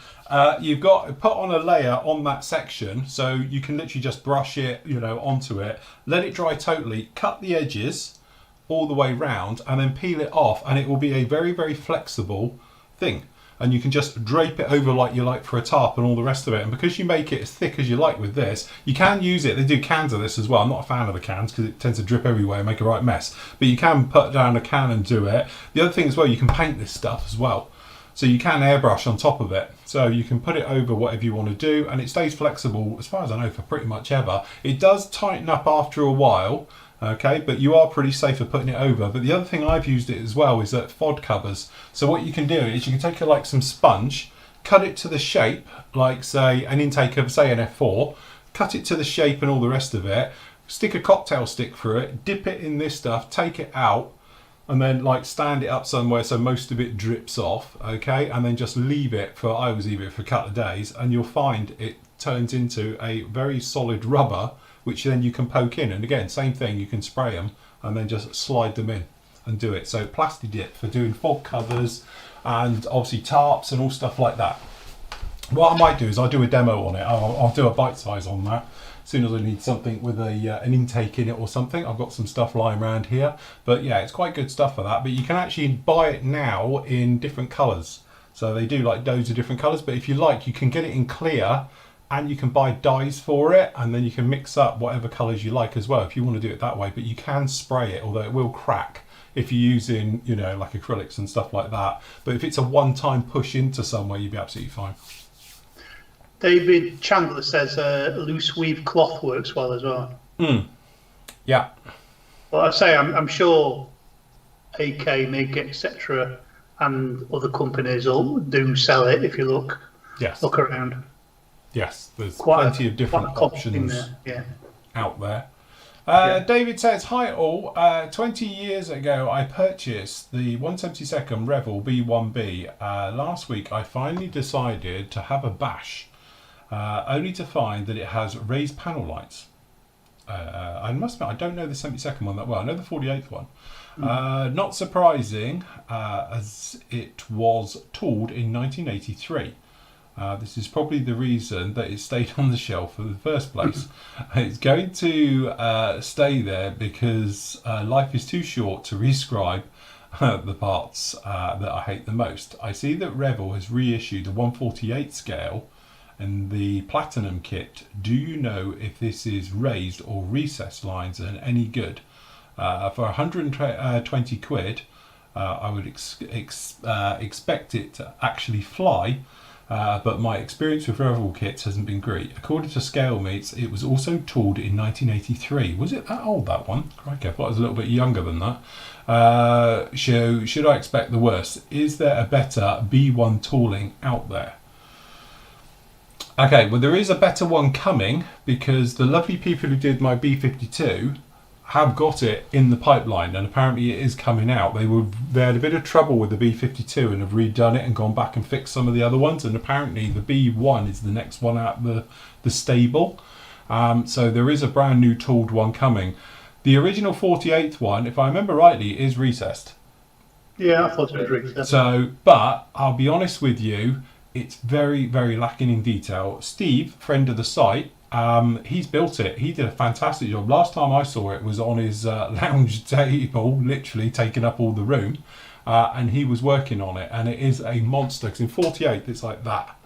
You've got to put on a layer on that section, so you can literally just brush it, onto it. Let it dry totally. Cut the edges all the way round, and then peel it off, and it will be a very, very flexible thing. And you can just drape it over like you like for a tarp and all the rest of it. And because you make it as thick as you like with this, you can use it. They do cans of this as well. I'm not a fan of the cans because it tends to drip everywhere and make a right mess. But you can put down a can and do it. The other thing as well, you can paint this stuff as well. So you can airbrush on top of it. So you can put it over whatever you want to do, and it stays flexible, as far as I know, for pretty much ever. It does tighten up after a while, okay, but you are pretty safe for putting it over. But the other thing I've used it as well is that FOD covers. So what you can do is you can take like some sponge, cut it to the shape, like say an intake of say an F4, cut it to the shape and all the rest of it, stick a cocktail stick through it, dip it in this stuff, take it out, and then like stand it up somewhere so most of it drips off, okay, and then just leave it for, I always leave it for a couple of days, and you'll find it turns into a very solid rubber, which then you can poke in. And again, same thing, you can spray them and then just slide them in and do it. So Plasti Dip for doing fog covers and obviously tarps and all stuff like that. What I might do is I'll do a demo on it. I'll do a bite size on that. As soon as I need something with an intake in it or something, I've got some stuff lying around here. But yeah, it's quite good stuff for that. But you can actually buy it now in different colours. So they do like loads of different colours. But if you like, you can get it in clear, and you can buy dyes for it, and then you can mix up whatever colours you like as well if you want to do it that way. But you can spray it, although it will crack if you're using, you know, like acrylics and stuff like that. But if it's a one-time push into somewhere, you'll be absolutely fine. David Chandler says loose weave cloth works well as well. Yeah. Well, I say I'm sure AK, MIG, etc., and other companies will do sell it if you look around. Yes, there's plenty of different options out there. David says, hi all, 20 years ago I purchased the 172nd Revell B1B. Last week I finally decided to have a bash, only to find that it has raised panel lights. I must admit, I don't know the 72nd one that well. I know the 48th one. Not surprising, as it was tooled in 1983. This is probably the reason that it stayed on the shelf in the first place. It's going to stay there because life is too short to rescribe the parts that I hate the most. I see that Revell has reissued the 148 scale and the Platinum kit. Do you know if this is raised or recessed lines and any good? For 120 quid, I would expect it to actually fly. But my experience with Revell kits hasn't been great. According to Scale Meets, it was also tooled in 1983. Was it that old, that one? Crikey, I thought it was a little bit younger than that. Should I expect the worst? Is there a better B1 tooling out there? Okay, well there is a better one coming, because the lovely people who did my B52 have got it in the pipeline, and apparently it is coming out. They had a bit of trouble with the B52 and have redone it and gone back and fixed some of the other ones, and apparently the B1 is the next one out the stable. So there is a brand new tooled one coming. The original 48th one, if I remember rightly, is recessed. Yeah, I thought it was recessed. So, but I'll be honest with you, it's very, very lacking in detail. Steve, friend of the site, he's built it. He did a fantastic job. Last time I saw it was on his lounge table, literally taking up all the room, and he was working on it, and it is a monster, because in 48 it's like that.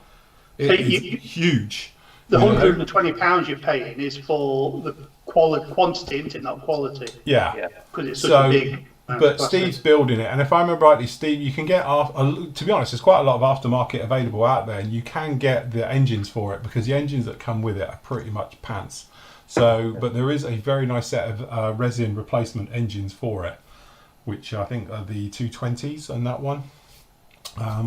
It is huge. The £120 you're paying is for the quantity, isn't it? Not quality. Yeah. Because it's such a big... But Steve's building it, and if I remember rightly, Steve, you can get to be honest, there's quite a lot of aftermarket available out there, and you can get the engines for it, because the engines that come with it are pretty much pants. So, but there is a very nice set of resin replacement engines for it, which I think are the 220s and that one.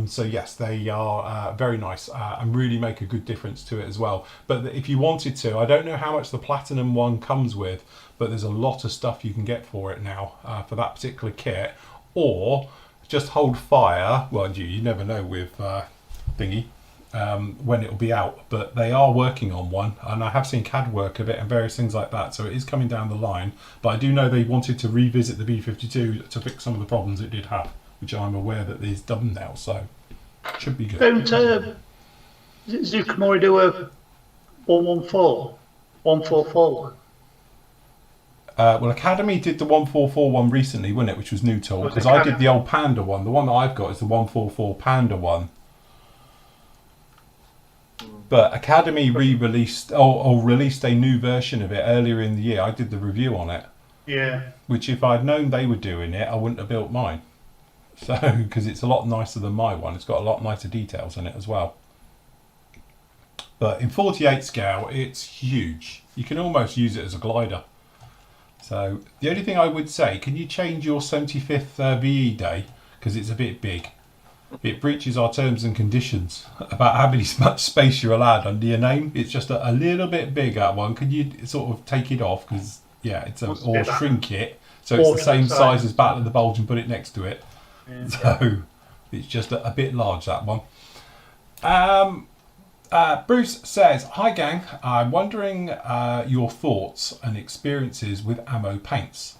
So yes, they are very nice and really make a good difference to it as well. But if you wanted to, I don't know how much the Platinum one comes with, but there's a lot of stuff you can get for it now for that particular kit. Or just hold fire. Well, you never know with thingy when it'll be out, but they are working on one, and I have seen CAD work of it and various things like that, so it is coming down the line. But I do know they wanted to revisit the B52 to fix some of the problems it did have, which I'm aware that is done now, so it should be good. Don't Zucamori do a 114? 144? Well, Academy did the 144 one recently, wasn't it? Which was new tool, because I did the old Panda one. The one that I've got is the 144 Panda one. But Academy re-released or released a new version of it earlier in the year. I did the review on it. Yeah. Which, if I'd known they were doing it, I wouldn't have built mine. So, because it's a lot nicer than my one. It's got a lot nicer details in it as well. But in 48 scale, it's huge. You can almost use it as a glider. So the only thing I would say, can you change your 75th VE day? Because it's a bit big. It breaches our terms and conditions about how much space you're allowed under your name. It's just a little bit big, that one. Can you sort of take it off? Because, yeah, or shrink it. So it's the same size as Battle of the Bulge and put it next to it. Yeah. So it's just a bit large, that one. Bruce says, "Hi gang, I'm wondering your thoughts and experiences with ammo paints."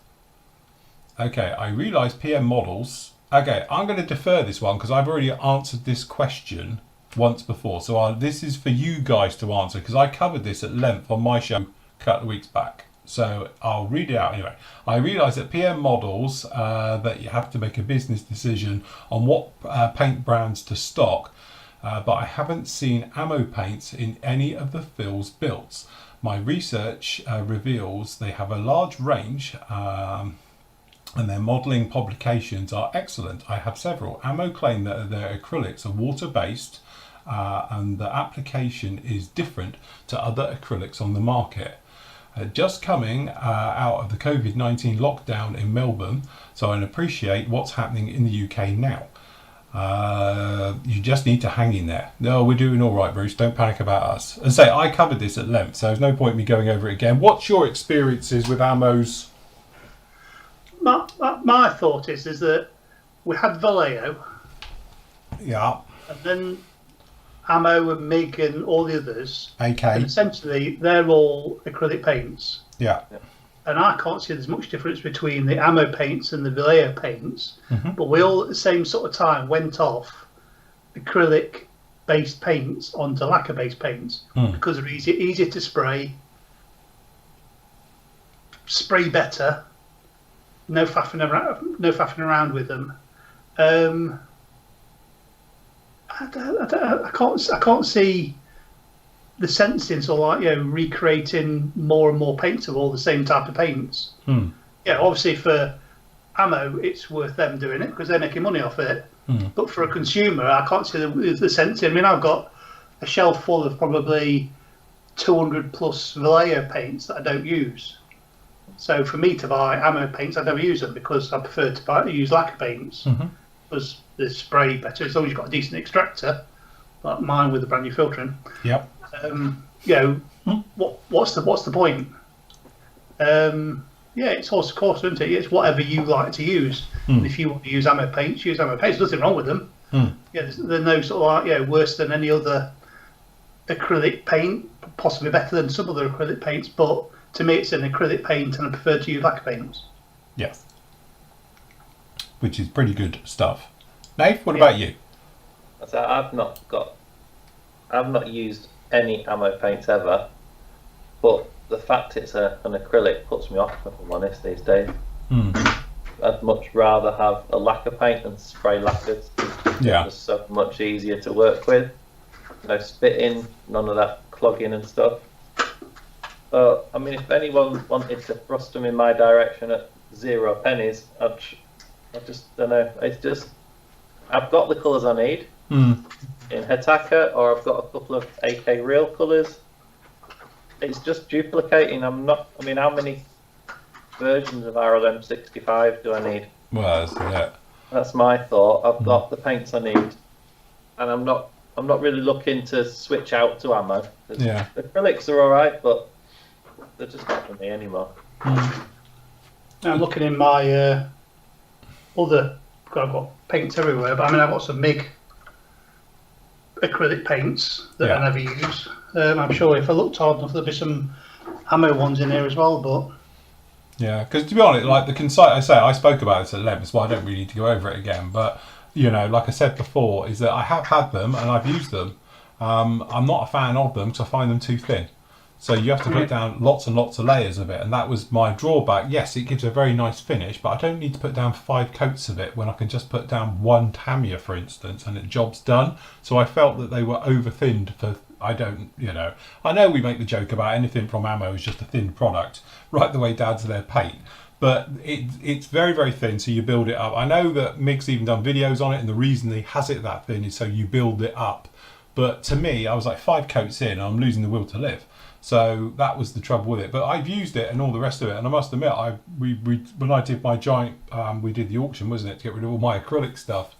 Okay, I realise PM models. Okay, I'm going to defer this one because I've already answered this question once before. So this is for you guys to answer because I covered this at length on my show a couple of weeks back. So I'll read it out anyway. I realise that PM models, that you have to make a business decision on what paint brands to stock, but I haven't seen ammo paints in any of the Phil's builds. My research reveals they have a large range, and their modelling publications are excellent. I have several. Ammo claim that their acrylics are water-based, and the application is different to other acrylics on the market. Just coming out of the COVID-19 lockdown in Melbourne, so I appreciate what's happening in the UK now. You just need to hang in there. No, we're doing all right, Bruce. Don't panic about us. As I say, I covered this at length, so there's no point in me going over it again. What's your experiences with ammos? My thought is that we had Vallejo. Yeah. And then Ammo and MiG and all the others. AK. And essentially, they're all acrylic paints. Yeah. And I can't see there's much difference between the Ammo paints and the Vallejo paints. Mm-hmm. But we all at the same sort of time went off acrylic-based paints onto lacquer-based paints because they're easier to spray better. No faffing around with them. I can't see the sense in sort of recreating more and more paints of all the same type of paints. Yeah, obviously for ammo, it's worth them doing it because they're making money off it. But for a consumer, I can't see the sense. I mean, I've got a shelf full of probably 200 plus Vallejo paints that I don't use. So for me to buy ammo paints, I never use them because I prefer to use lacquer paints because they spray better as long as you've got a decent extractor, like mine with the brand new filtering. Yep. What's the point? It's horse of course, isn't it? It's whatever you like to use. And if you want to use ammo paints, use ammo paints. There's nothing wrong with them. They're no sort of worse than any other acrylic paint, possibly better than some other acrylic paints, but to me, it's an acrylic paint, and I prefer to use lacquer paints. Yes, which is pretty good stuff. Nate, what about you? I've not used any ammo paints ever, but the fact it's an acrylic puts me off, if I'm honest, these days. I'd much rather have a lacquer paint than spray lacquers. Yeah, it's so much easier to work with. No spitting, none of that clogging and stuff. I mean, if anyone wanted to thrust them in my direction at 0 pennies, I just don't know. It's just, I've got the colours I need in Hitaka, or I've got a couple of AK real colours. It's just duplicating. How many versions of RLM 65 do I need? Well, that's it. That's my thought. I've got the paints I need, and I'm not really looking to switch out to ammo. Yeah. Acrylics are all right, but they're just not for me anymore. I'm looking in my other. I've got paints everywhere, but I've got some MiG acrylic paints that I never use. I'm sure if I looked hard enough, there'd be some ammo ones in here as well. But yeah, because to be honest, like the concise, I spoke about this at length, so I don't really need to go over it again. But like I said before, is that I have had them and I've used them. I'm not a fan of them because I find them too thin. So you have to put down lots and lots of layers of it, and that was my drawback. Yes, it gives a very nice finish, but I don't need to put down 5 coats of it when I can just put down 1 Tamiya, for instance, and the job's done. So I felt that they were over-thinned for, I know we make the joke about anything from ammo is just a thin product, right the way down to their paint. but it's very, very thin, so you build it up. I know that Mick's even done videos on it, and the reason he has it that thin is so you build it up. But to me, I was like 5 coats in, and I'm losing the will to live. So that was the trouble with it. But I've used it and all the rest of it, and I must admit, when I did my giant, we did the auction, wasn't it, to get rid of all my acrylic stuff,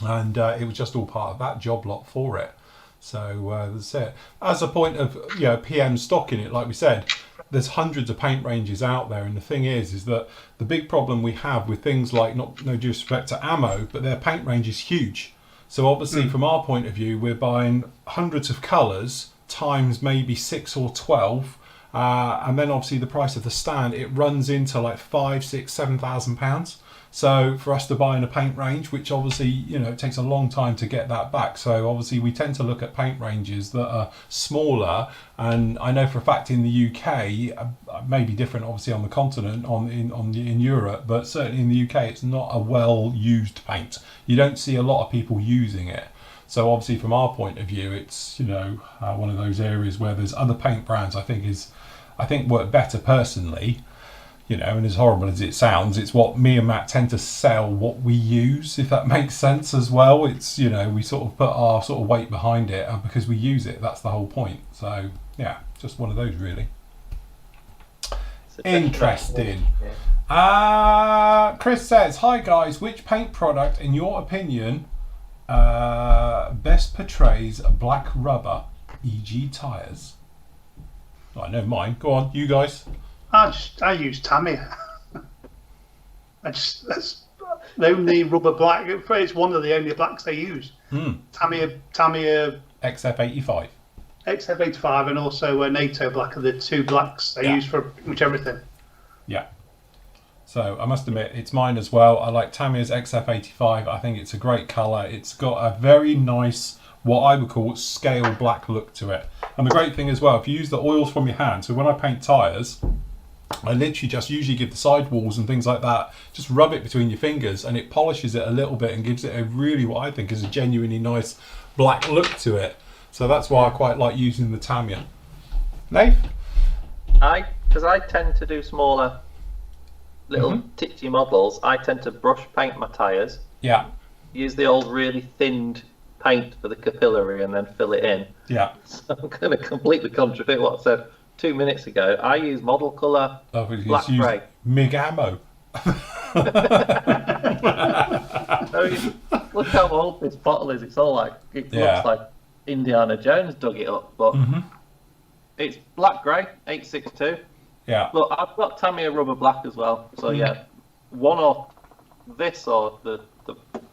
and it was just all part of that job lot for it. So that's it. As a point of PM stocking it, like we said, there's hundreds of paint ranges out there, and the thing is that the big problem we have with things like, no disrespect to ammo, but their paint range is huge. So obviously from our point of view, we're buying hundreds of colours times maybe 6 or 12, and then obviously the price of the stand, it runs into like £5,000, £6,000, £7,000. So for us to buy in a paint range, which obviously, it takes a long time to get that back. So obviously we tend to look at paint ranges that are smaller. And I know for a fact in the UK, maybe different obviously on the continent, in Europe, but certainly in the UK, it's not a well-used paint. You don't see a lot of people using it. So obviously from our point of view, it's, one of those areas where there's other paint brands I think work better personally. And as horrible as it sounds, it's what me and Matt tend to sell what we use, if that makes sense as well. It's, we sort of put our sort of weight behind it, and because we use it, that's the whole point. So, yeah, just one of those really. Interesting. Chris says, hi guys, which paint product, in your opinion, best portrays black rubber, e.g. tyres? I know mine. Go on, you guys. I use Tamiya. That's the only rubber black. It's one of the only blacks they use. Tamiya XF85. XF85 and also a NATO black are the two blacks they use for pretty much everything. Yeah. So I must admit, it's mine as well. I like Tamiya's XF85. I think it's a great colour. It's got a very nice, what I would call scale black look to it. And the great thing as well, if you use the oils from your hand, so when I paint tyres, I literally just usually give the sidewalls and things like that, just rub it between your fingers and it polishes it a little bit and gives it a really, what I think is a genuinely nice black look to it. So that's why I quite like using the Tamiya. Nate? Because I tend to do smaller little titchy models, I tend to brush paint my tyres. Yeah. Use the old really thinned paint for the capillary and then fill it in. Yeah. So I'm going to completely contradict what I said 2 minutes ago. I use model colour, black grey. MIG ammo. Look how old this bottle is. It's all like, it looks like Indiana Jones dug it up, but it's black grey, 862. Yeah. But I've got Tamiya rubber black as well. So yeah, one or this or the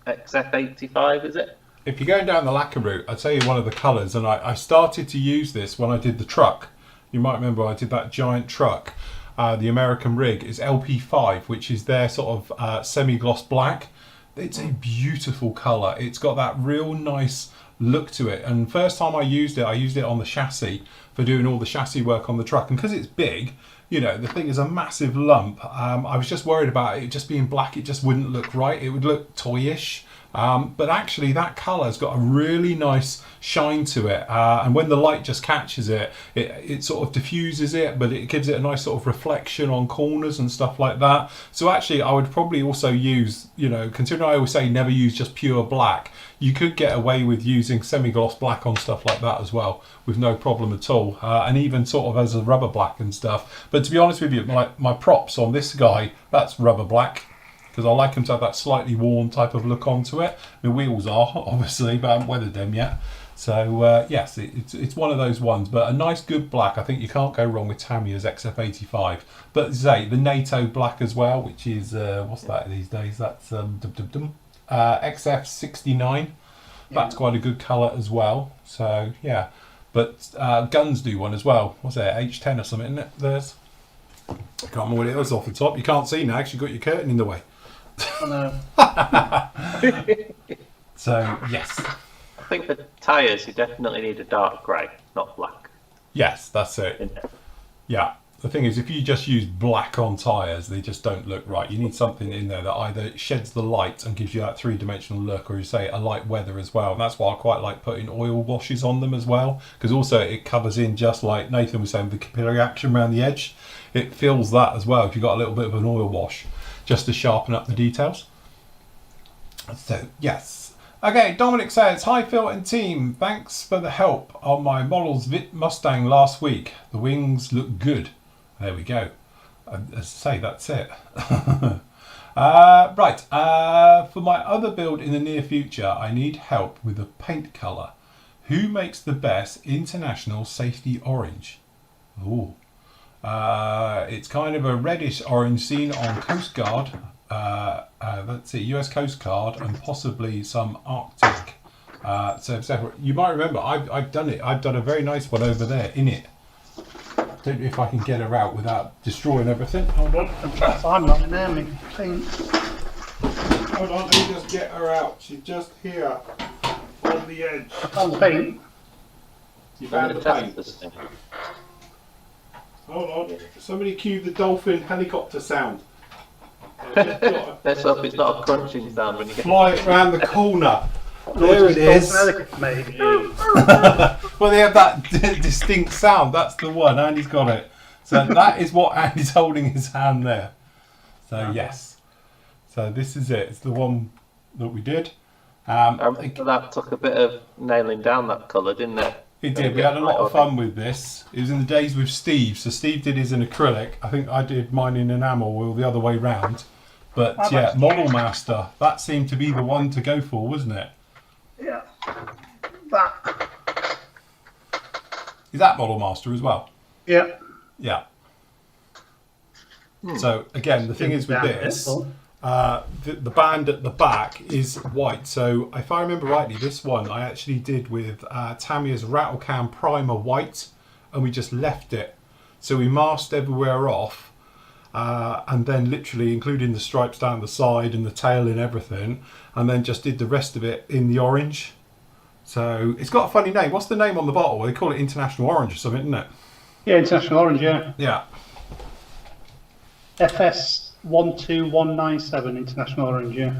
XF85, is it? If you're going down the lacquer route, I'll tell you one of the colours, and I started to use this when I did the truck. You might remember I did that giant truck. The American rig is LP5, which is their sort of semi-gloss black. It's a beautiful colour. It's got that real nice look to it. And first time I used it on the chassis for doing all the chassis work on the truck. And because it's big, the thing is a massive lump. I was just worried about it just being black. It just wouldn't look right. It would look toyish. But actually that colour's got a really nice shine to it, and when the light just catches it, it sort of diffuses it, but it gives it a nice sort of reflection on corners and stuff like that. So actually I would probably also use, considering I always say never use just pure black, you could get away with using semi-gloss black on stuff like that as well with no problem at all, and even sort of as a rubber black and stuff. But to be honest with you, my props on this guy, that's rubber black, because I like them to have that slightly worn type of look onto it. The wheels are, obviously, but I haven't weathered them yet. So, yes, it's one of those ones. But a nice, good black, I think you can't go wrong with Tamiya's XF85. But, say, the NATO black as well, which is, what's that these days? That's XF69. That's quite a good colour as well. So, yeah. But Guns do one as well. What's that, H10 or something, isn't it? Theirs. I can't remember what it was off the top. You can't see now because you've got your curtain in the way. Oh, no. So, yes. I think for tyres, you definitely need a dark grey, not black. Yes, that's it. Yeah. the thing is, if you just use black on tyres, they just don't look right. You need something in there that either sheds the light and gives you that three-dimensional look, or you say a light weather as well. And that's why I quite like putting oil washes on them as well, because also it covers in, just like Nathan was saying, the capillary action around the edge. It fills that as well if you've got a little bit of an oil wash, just to sharpen up the details. So, yes. Okay, Dominic says, hi Phil and team, thanks for the help on my models Vit Mustang last week. The wings look good. There we go. As I say, that's it. Right, for my other build in the near future, I need help with the paint colour. Who makes the best international safety orange? Ooh. It's kind of a reddish orange seen on Coast Guard. Let's see, US Coast Guard and possibly some Arctic. So you might remember I've done it. I've done a very nice one over there in it. Don't know if I can get her out without destroying everything. Hold on. I'm not in there, me paint. Hold on, let me just get her out. She's just here on the edge. I found the paint. You found the paint. Hold on. Somebody cue the dolphin helicopter sound. Let's hope it's not a crunching sound when you get fly it round the corner. There it is. Well, they have that distinct sound. That's the one. Andy's got it. So that is what Andy's holding in his hand there. So yes. So this is it. It's the one that we did. I remember that took a bit of nailing down that colour, didn't it? It did. We had a lot of fun with this. It was in the days with Steve. So Steve did his in acrylic. I think I did mine in enamel, or the other way round. But yeah, Model Master, that seemed to be the one to go for, wasn't it? Yeah. That. Is that Model Master as well? Yeah. Yeah. So again, the thing is with this, the band at the back is white. So if I remember rightly, this one I actually did with Tamiya's Rattle Cam Primer white, and we just left it. So we masked everywhere off. And then literally including the stripes down the side and the tail and everything, and then just did the rest of it in the orange. So it's got a funny name. What's the name on the bottle? They call it International Orange or something, isn't it? Yeah, International Orange, yeah. Yeah. FS12197 International Orange, yeah.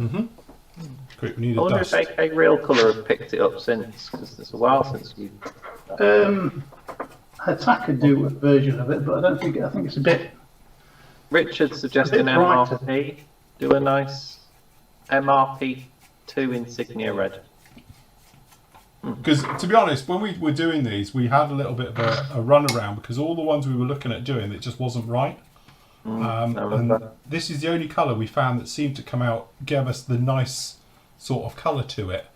Quick, we need I a wonder dust. if AK Real Colour have picked it up since, because it's a while since we. Attack could do a version of it, but I think it's a bit. Richard suggested an MRP. Do a nice MRP2 insignia red. Because to be honest, when we were doing these, we had a little bit of a run around, because all the ones we were looking at doing, it just wasn't right. And this is the only colour we found that seemed to come out, gave us the nice sort of colour to it.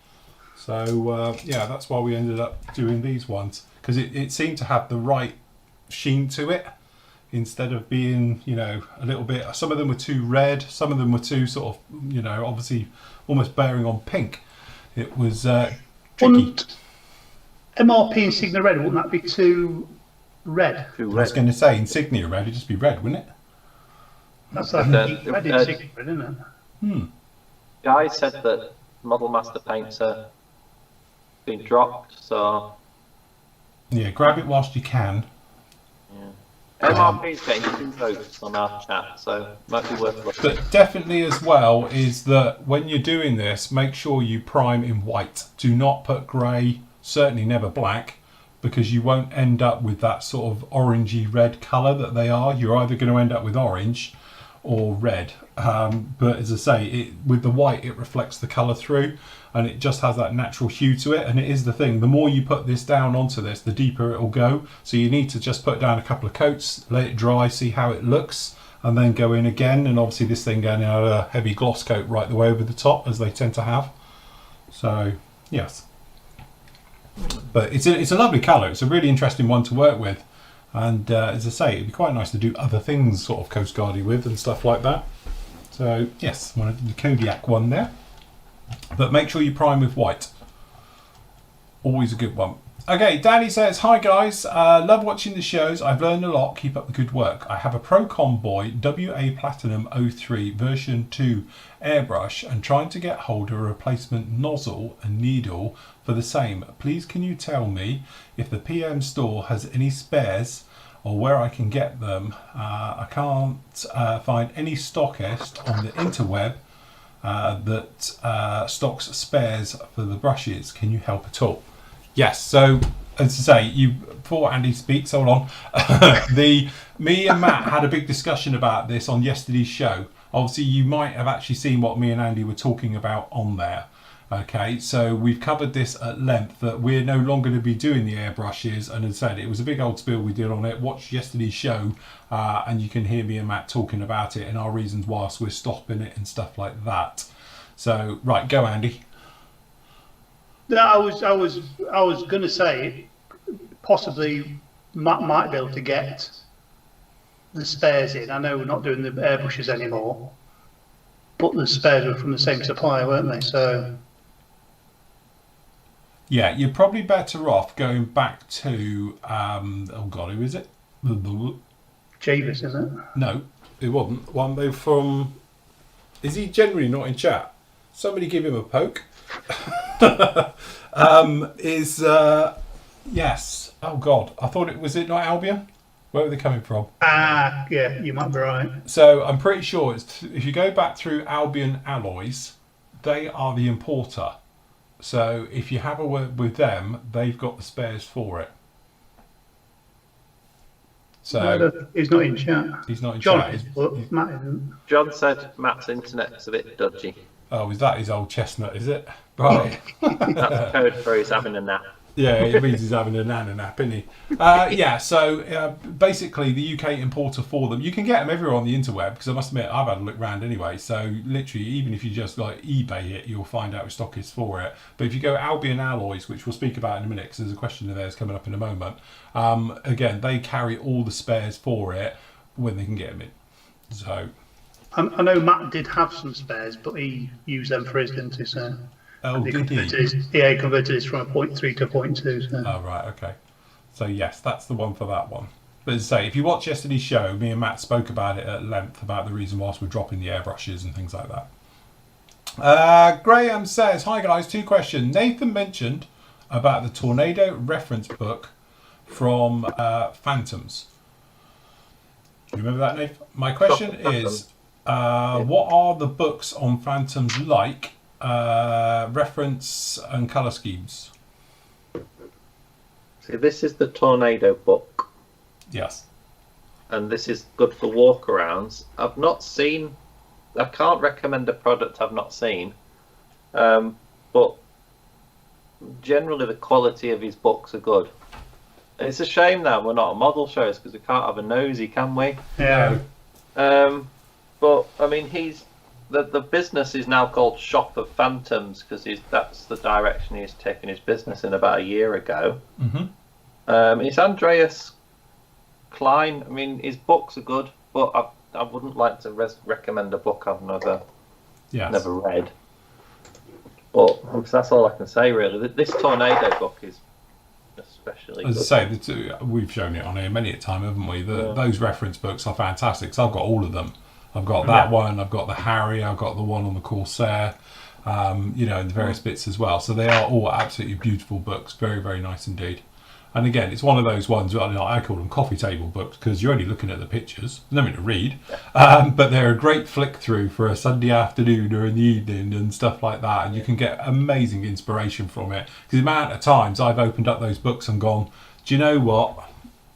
So yeah, that's why we ended up doing these ones, because it seemed to have the right sheen to it, instead of being, you know, a little bit. Some of them were too red, some of them were too sort of, you know, obviously almost bearing on pink. It was tricky. MRP Insignia Red, wouldn't that be too red? I was going to say Insignia Red, it'd just be red, wouldn't it? That's like red Insignia Red, isn't it? Guy said that Model Master paints are being dropped, so yeah, grab it whilst you can. MRP's getting 2 votes on our chat, so might be worth looking. But definitely as well is that when you're doing this, make sure you prime in white. Do not put grey, certainly never black, because you won't end up with that sort of orangey red colour that they are. You're either going to end up with orange or red. But as I say, with the white, it reflects the colour through, and it just has that natural hue to it. And it is the thing, the more you put this down onto this, the deeper it will go. So you need to just put down a couple of coats, let it dry, see how it looks, and then go in again. And obviously this thing going out a heavy gloss coat right the way over the top, as they tend to have. So yes, but it's a lovely colour. It's a really interesting one to work with, and as I say, it'd be quite nice to do other things sort of Coast Guardy with and stuff like that. So yes, I did the Kodiak one there, but make sure you prime with white. Always a good one. Okay, Danny says, hi guys, love watching the shows. I've learned a lot. Keep up the good work. I have a Procon Boy WA Platinum 03 version 2 airbrush and trying to get hold of a replacement nozzle and needle for the same. Please can you tell me if the PM store has any spares? or where I can get them. I can't find any stockist on the interweb that stocks spares for the brushes. Can you help at all? Yes, so as I say, before Andy speaks, hold on. Me and Matt had a big discussion about this on yesterday's show. Obviously, you might have actually seen what me and Andy were talking about on there. Okay, so we've covered this at length, that we're no longer going to be doing the airbrushes, and as I said, it was a big old spiel we did on it. Watch yesterday's show, and you can hear me and Matt talking about it and our reasons whilst we're stopping it and stuff like that. So, right, go Andy. No, I was going to say possibly Matt might be able to get the spares in. I know we're not doing the airbrushes anymore, but the spares were from the same supplier, weren't they? So yeah, you're probably better off going back to oh god, who is it? Javis, isn't it? No, it wasn't. One they from. Is he generally not in chat? Somebody give him a poke. Yes. Oh god, I thought it was it not Albion. Where were they coming from? Yeah, you might be right. So I'm pretty sure if you go back through Albion Alloys, they are the importer. So if you have a word with them, they've got the spares for it. So no, he's not in chat. He's not in John chat. is, but Matt isn't. John said Matt's internet's a bit dodgy. Oh, is that his old chestnut, is it? Right. That's code for he's having a nap. Yeah, it means he's having a nana nap, isn't he? Yeah, so basically the UK importer for them, you can get them everywhere on the interweb, because I must admit, I've had a look around anyway, so literally, even if you just like eBay it, you'll find out who stock is for it. But if you go Albion Alloys, which we'll speak about in a minute, because there's a question of theirs coming up in a moment, again, they carry all the spares for it when they can get them in. So I know Matt did have some spares, but he used them for his, didn't he? So oh, did he? He converted his from a 0.3 to a 0.2. So. Oh, right, okay. So, yes, that's the one for that one. But as I say, if you watch yesterday's show, me and Matt spoke about it at length, about the reason whilst we're dropping the airbrushes and things like that. Graham says, hi guys, 2 questions. Nathan mentioned about the Tornado reference book from Phantoms. Do you remember that, Nathan? My question is, what are the books on Phantoms like? Reference and colour schemes. See, this is the Tornado book. Yes. And this is good for walkarounds. I've not seen. I can't recommend a product I've not seen. But generally, the quality of his books are good. It's a shame that we're not a model shows because we can't have a nosy, can we? Yeah. But I mean, the business is now called Shop of Phantoms because that's the direction he's taken his business in about a year ago. Mm-hmm. It's Andreas Klein. I mean, his books are good, but I wouldn't like to recommend a book I've never read. But that's all I can say really. This Tornado book is especially good. As I say, we've shown it on here many a time, haven't we? Those reference books are fantastic. So I've got all of them. I've got that one, I've got the Harry, I've got the one on the Corsair, and the various bits as well. So they are all absolutely beautiful books, very, very nice indeed. And again, it's one of those ones, I call them coffee table books, because you're only looking at the pictures, there's nothing to read, but they're a great flick through for a Sunday afternoon or in the evening and stuff like that, and you can get amazing inspiration from it. Because the amount of times I've opened up those books and gone, do you know what?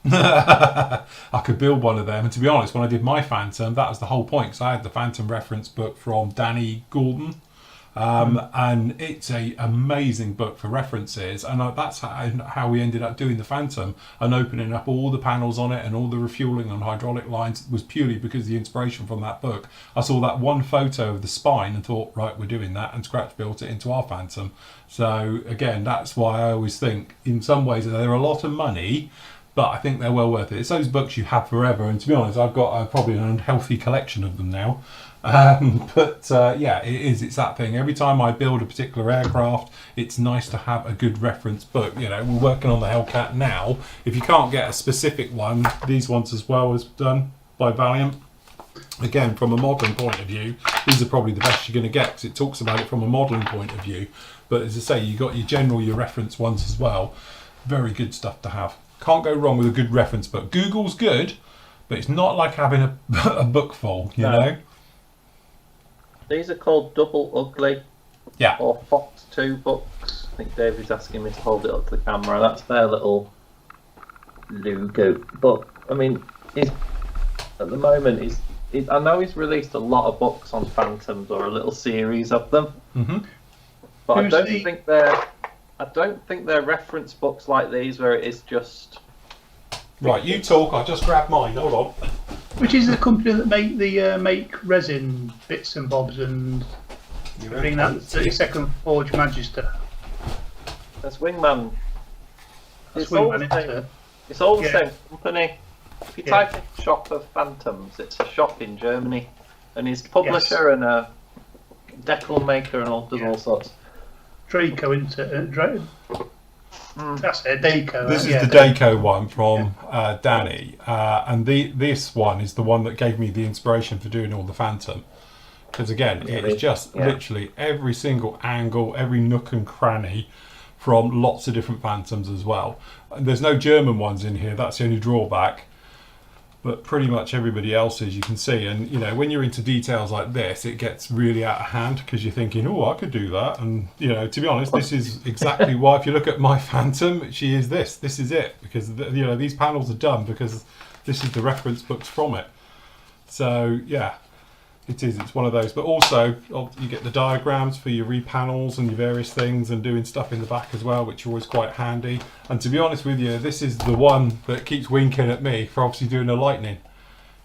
I could build one of them, and to be honest, when I did my Phantom, that was the whole point, because I had the Phantom reference book from Danny Gordon, and it's a amazing book for references, and that's how we ended up doing the Phantom and opening up all the panels on it and all the refueling on hydraulic lines was purely because the inspiration from that book. I saw that one photo of the spine and thought, right, we're doing that, and scratch built it into our Phantom. So again, that's why I always think in some ways they're a lot of money, but I think they're well worth it. It's those books you have forever, and to be honest, I've got probably an unhealthy collection of them now. Yeah, it is. It's that thing. Every time I build a particular aircraft, it's nice to have a good reference book. We're working on the Hellcat now. If you can't get a specific one, these ones as well as done by Valiant. Again, from a modelling point of view, these are probably the best you're going to get because it talks about it from a modelling point of view. But as I say, you got your general, your reference ones as well. Very good stuff to have. Can't go wrong with a good reference book. Google's good, but it's not like having a book full, you know? These are called Double Ugly. Yeah. Or Fox 2 books. I think David's asking me to hold it up to the camera. That's their little logo. But, I mean, at the moment, I know he's released a lot of books on Phantoms, or a little series of them. Mm-hmm. But I don't think they're reference books like these, where it is just. Right, you talk. I'll just grab mine. Hold on. Which is the company that make resin bits and bobs and everything, that 32nd Forge Magister. That's Wingman. That's Wingman, isn't it? It's all the same company. If you type in Shop of Phantoms, it's a shop in Germany, and he's publisher and a decal maker and does all sorts. Draco, isn't it? That's it, Daco. This is the Daco one from Danny, and this one is the one that gave me the inspiration for doing all the Phantom. Because again, it is just literally every single angle, every nook and cranny from lots of different Phantoms as well. And there's no German ones in here, that's the only drawback. But pretty much everybody else's you can see. And, you know, when you're into details like this, it gets really out of hand because you're thinking, oh, I could do that. And, you know, to be honest, this is exactly why, if you look at my Phantom, she is this. This is it. Because, you know, these panels are done because this is the reference books from it. So, yeah. It is. It's one of those. But also, you get the diagrams for your repanels and your various things, and doing stuff in the back as well, which are always quite handy. And to be honest with you, this is the one that keeps winking at me for obviously doing the lightning,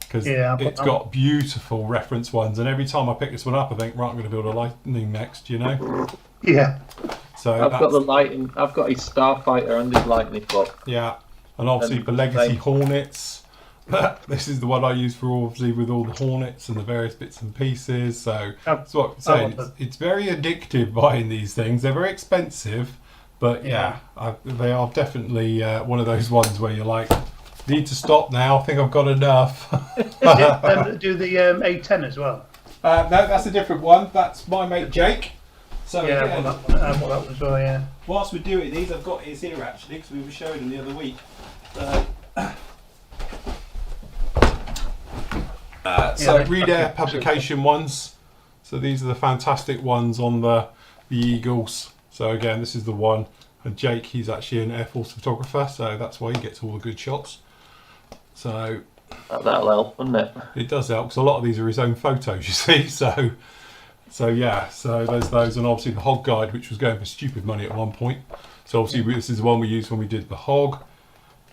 because it's got beautiful reference ones. And every time I pick this one up, I think, right, I'm going to build a lightning next. You know? Yeah. So I've got the lightning. I've got his Starfighter and his lightning book. Yeah, and obviously for Legacy Hornets. This is the one I use for obviously with all the Hornets and the various bits and pieces. So that's what I'm saying. It's very addictive buying these things. They're very expensive, but they are definitely one of those ones where you're like, need to stop now. I think I've got enough. Do the A10 as well? No, that's a different one. That's my mate Jake. So that was as well. Yeah. Whilst we're doing these, I've got his here actually because we were showing him the other week. So Read Air publication ones. So these are the fantastic ones on the Eagles. So again, this is the one. And Jake, he's actually an Air Force photographer, so that's why he gets all the good shots. So that'll help, wouldn't it? It does help because a lot of these are his own photos, you see. So yeah. So there's those, and obviously the Hog Guide, which was going for stupid money at one point. So obviously this is the one we used when we did the Hog.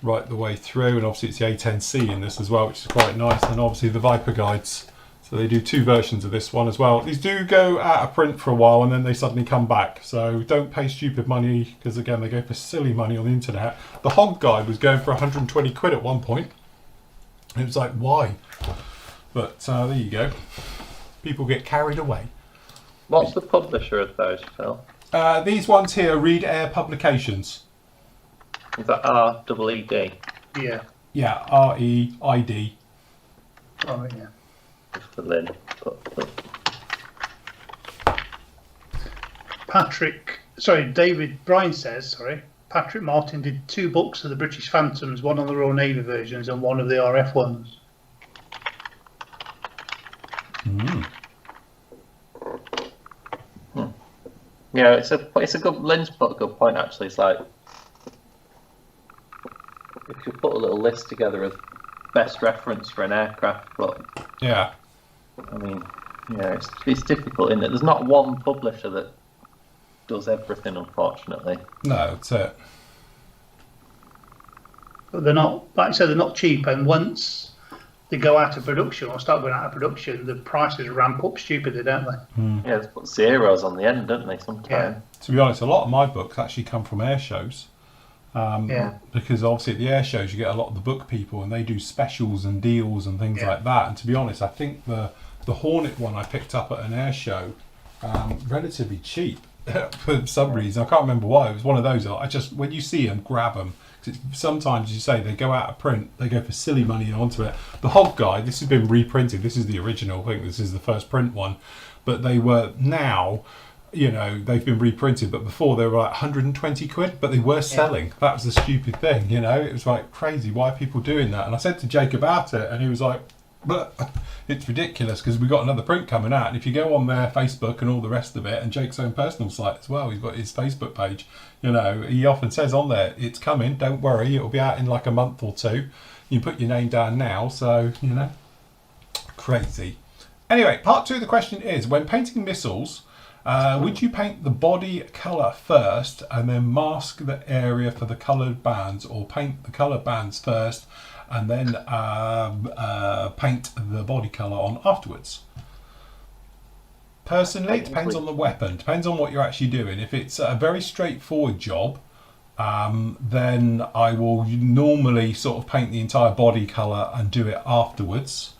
Right the way through, and obviously it's the A10C in this as well, which is quite nice, and obviously the Viper guides. So they do two versions of this one as well. These do go out of print for a while and then they suddenly come back, so don't pay stupid money because again they go for silly money on the internet. The Hog Guide was going for 120 quid at one point. It was like, why? But there you go, people get carried away. What's the publisher of those, Phil? These ones here, Read Air Publications. Is that R-E-E-D? Yeah. Yeah, R-E-I-D. Oh, yeah. Just for Lynn. Brian says, Patrick Martin did 2 books of the British Phantoms, one on the Royal Navy versions and one of the RF ones. Yeah, it's a good. Lynn's put a good point actually. It's like, if you put a little list together of best reference for an aircraft, but yeah, I mean, yeah, it's difficult, isn't it? There's not one publisher that does everything, unfortunately. No, that's it. But they're not, like I said, they're not cheap, and once they go out of production or start going out of production, the prices ramp up stupidly, don't they? Yeah, they put zeros on the end, don't they, sometimes? Yeah. To be honest, a lot of my books actually come from air shows. Because obviously at the air shows you get a lot of the book people and they do specials and deals and things like that. And to be honest, I think the Hornet one I picked up at an air show, relatively cheap for some reason. I can't remember why. It was one of those. I just, when you see them, grab them. Sometimes you say they go out of print, they go for silly money onto it. The Hog Guide, this has been reprinted. This is the original. I think this is the first print one, but they were now you know, they've been reprinted, but before they were like 120 quid, but they were selling. That was the stupid thing, you know. It was like crazy. Why are people doing that? And I said to Jake about it, and he was like, but it's ridiculous because we've got another print coming out. And if you go on their Facebook and all the rest of it, and Jake's own personal site as well, he's got his Facebook page, you know, he often says on there, it's coming, don't worry, it'll be out in like a month or two. You put your name down now, so, you know, crazy. Anyway, part 2 of the question is, when painting missiles, would you paint the body colour first and then mask the area for the coloured bands, or paint the coloured bands first and then paint the body colour on afterwards? Personally, it depends on the weapon, depends on what you're actually doing. If it's a very straightforward job, then I will normally sort of paint the entire body colour and do it afterwards.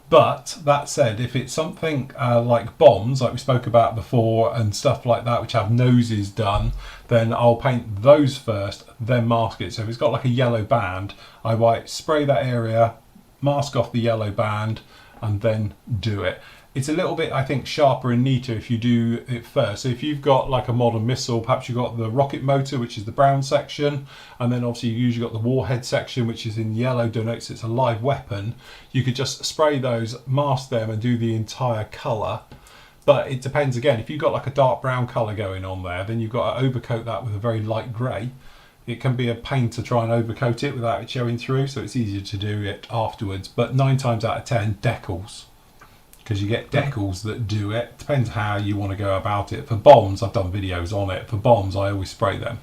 But that said, if it's something like bombs, like we spoke about before, and stuff like that, which have noses done, then I'll paint those first, then mask it. So if it's got like a yellow band, I might spray that area, mask off the yellow band, and then do it. It's a little bit, I think, sharper and neater if you do it first. So if you've got like a modern missile, perhaps you've got the rocket motor, which is the brown section, and then obviously you've usually got the warhead section, which is in yellow, denotes it's a live weapon. You could just spray those, mask them, and do the entire colour. But it depends again. If you've got like a dark brown colour going on there, then you've got to overcoat that with a very light grey. It can be a pain to try and overcoat it without it showing through, so it's easier to do it afterwards. But 9 times out of 10, decals. Because you get decals that do it. Depends how you want to go about it. For bombs, I've done videos on it. For bombs, I always spray them.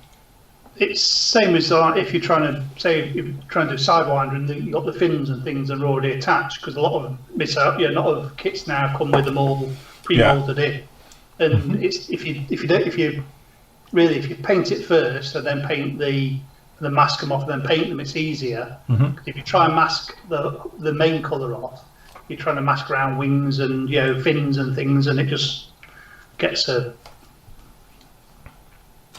It's same as if you're trying to say if you're trying to do Sidewinder and you've got the fins and things that are already attached, because a lot of a lot of kits now come with them all pre-molded in. And it's if you paint it first and then paint the mask them off and then paint them, it's easier. If you try and mask the main colour off, you're trying to mask around wings and fins and things, and it just gets a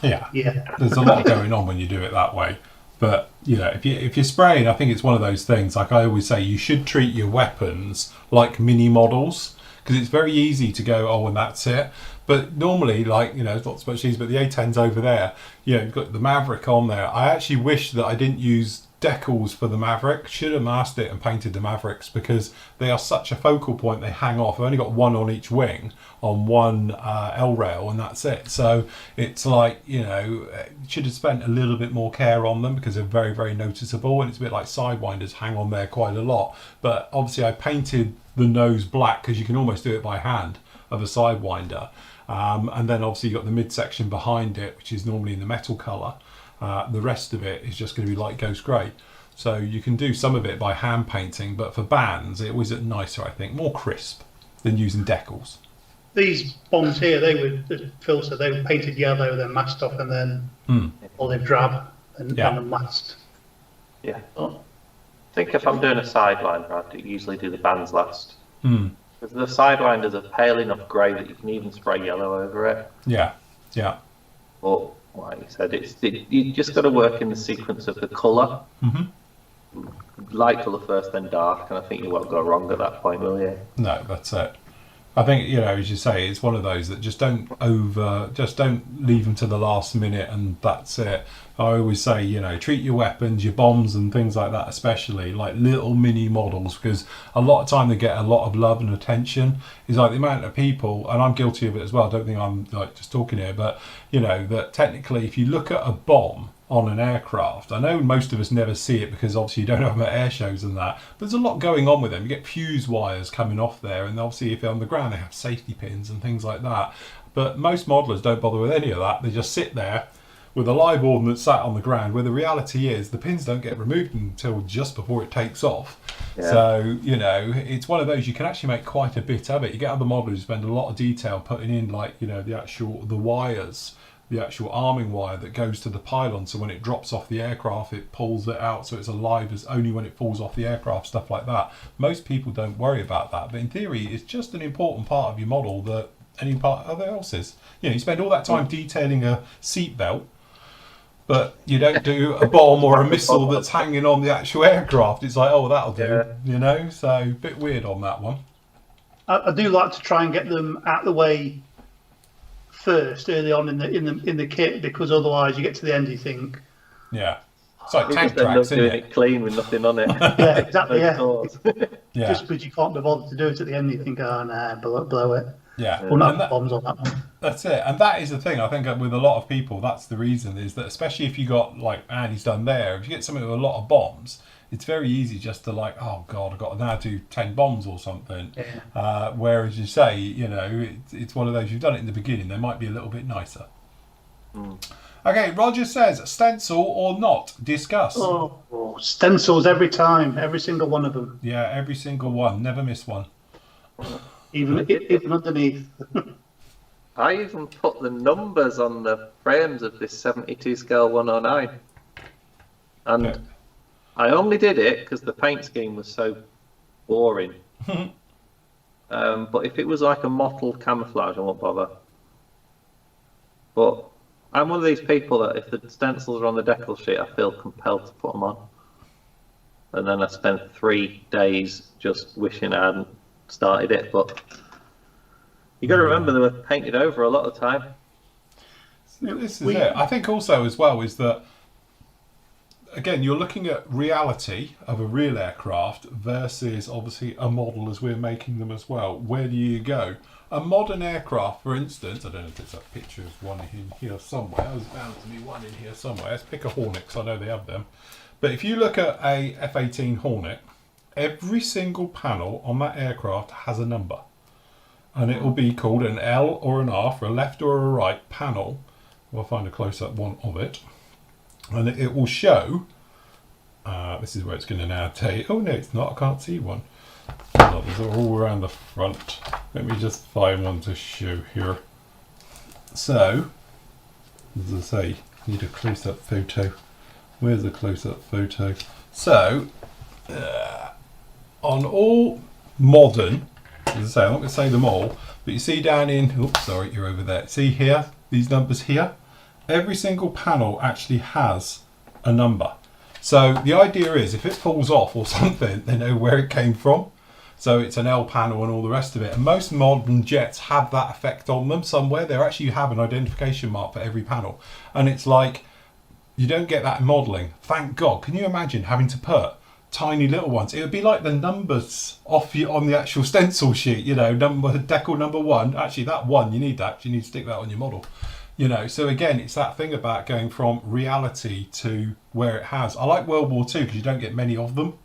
There's a lot going on when you do it that way. But if you're spraying, I think it's one of those things. Like I always say, you should treat your weapons like mini models, because it's very easy to go, oh, and that's it. But normally, like, it's not so much easy, but the A10's over there. You've got the Maverick on there. I actually wish that I didn't use decals for the Maverick. Should have masked it and painted the Mavericks, because they are such a focal point. They hang off. I've only got one on each wing on one L rail, and that's it. So it's like, should have spent a little bit more care on them, because they're very, very noticeable, and it's a bit like Sidewinders hang on there quite a lot. But obviously I painted the nose black, because you can almost do it by hand of a Sidewinder. And then obviously you've got the midsection behind it, which is normally in the metal colour. The rest of it is just going to be light ghost grey. So you can do some of it by hand painting, but for bands it was nicer, I think, more crisp than using decals. These bombs here, Phil said they were painted yellow, then masked off, and then olive drab and masked. Yeah. I think if I'm doing a Sidewinder, I'd usually do the bands last. Because the Sidewinders are pale enough grey that you can even spray yellow over it. Yeah. But like you said, you just got to work in the sequence of the colour. Light colour first, then dark, and I think you won't go wrong at that point, will you? No, that's it. I think, as you say, it's one of those that just don't leave them to the last minute and that's it. I always say, treat your weapons, your bombs and things like that, especially like little mini models, because a lot of time they get a lot of love and attention. Is like the amount of people, and I'm guilty of it as well, I don't think I'm like just talking here, but that technically if you look at a bomb on an aircraft, I know most of us never see it because obviously you don't have them at air shows and that, but there's a lot going on with them. You get fuse wires coming off there, and obviously if they're on the ground they have safety pins and things like that, but most modelers don't bother with any of that. They just sit there with a live ordnance sat on the ground, where the reality is the pins don't get removed until just before it takes off. So it's one of those, you can actually make quite a bit of it. You get other modelers who spend a lot of detail putting in like the wires, the actual arming wire that goes to the pylon, so when it drops off the aircraft it pulls it out so it's alive as only when it falls off the aircraft, stuff like that. Most people don't worry about that, but in theory it's just an important part of your model that any part of else is. You spend all that time detailing a seat belt, but you don't do a bomb or a missile that's hanging on the actual aircraft. It's like, oh, that'll do, so a bit weird on that one. I do like to try and get them out of the way first early on in the kit, because otherwise you get to the end, you think, Yeah. It's like You tank just end tracks, up doing isn't it it? clean with nothing on it. yeah, exactly, No yeah. doors. Yeah. Just because you can't be bothered to do it at the end, you think, oh no, blow it. Yeah. Well, not And that, bombs on that one. that's it. And that is the thing. I think with a lot of people, that's the reason, is that especially if you got, like Andy's done there, if you get something with a lot of bombs, it's very easy just to like, oh God, I've got to now do 10 bombs or something. Yeah. Whereas you say, you know, it's one of those, you've done it in the beginning, they might be a little bit nicer. Okay, Roger says, stencil or not? Discuss. Oh, stencils every time, every single one of them. Yeah, every single one. Never miss one. Even underneath. I even put the numbers on the frames of this 72 scale 109. And Okay. I only did it because the paint scheme was so boring. But if it was like a mottled camouflage, I won't bother. But I'm one of these people that if the stencils are on the decal sheet, I feel compelled to put them on. And then I spent 3 days just wishing I hadn't started it. But you got to remember they were painted over a lot of the time. This is it. I think also as well is that, again, you're looking at reality of a real aircraft versus obviously a model as we're making them as well. Where do you go? A modern aircraft, for instance, I don't know if it's a picture of one in here somewhere. There's bound to be one in here somewhere. Let's pick a Hornet because I know they have them. But if you look at a F-18 Hornet, every single panel on that aircraft has a number. And it will be called an L or an R for a left or a right panel. We'll find a close-up one of it. And it will show, this is where it's going to now tell you, oh no it's not, I can't see one. Oh, these are all around the front. Let me just find one to show here. So, as I say, need a close-up photo. Where's the close-up photo? So, on all modern, as I say, I'm not going to say them all, but you see down in, oops, sorry, you're over there. See here, these numbers here? Every single panel actually has a number. So the idea is if it falls off or something, they know where it came from. So it's an L panel and all the rest of it. And most modern jets have that effect on them somewhere. They actually have an identification mark for every panel. And it's like, you don't get that in modelling. Thank God. Can you imagine having to put tiny little ones? It would be like the numbers off you on the actual stencil sheet, you know, decal number 1. Actually, that 1, you need that. You need to stick that on your model. You know, so again, it's that thing about going from reality to where it has. I like World War II because you don't get many of them.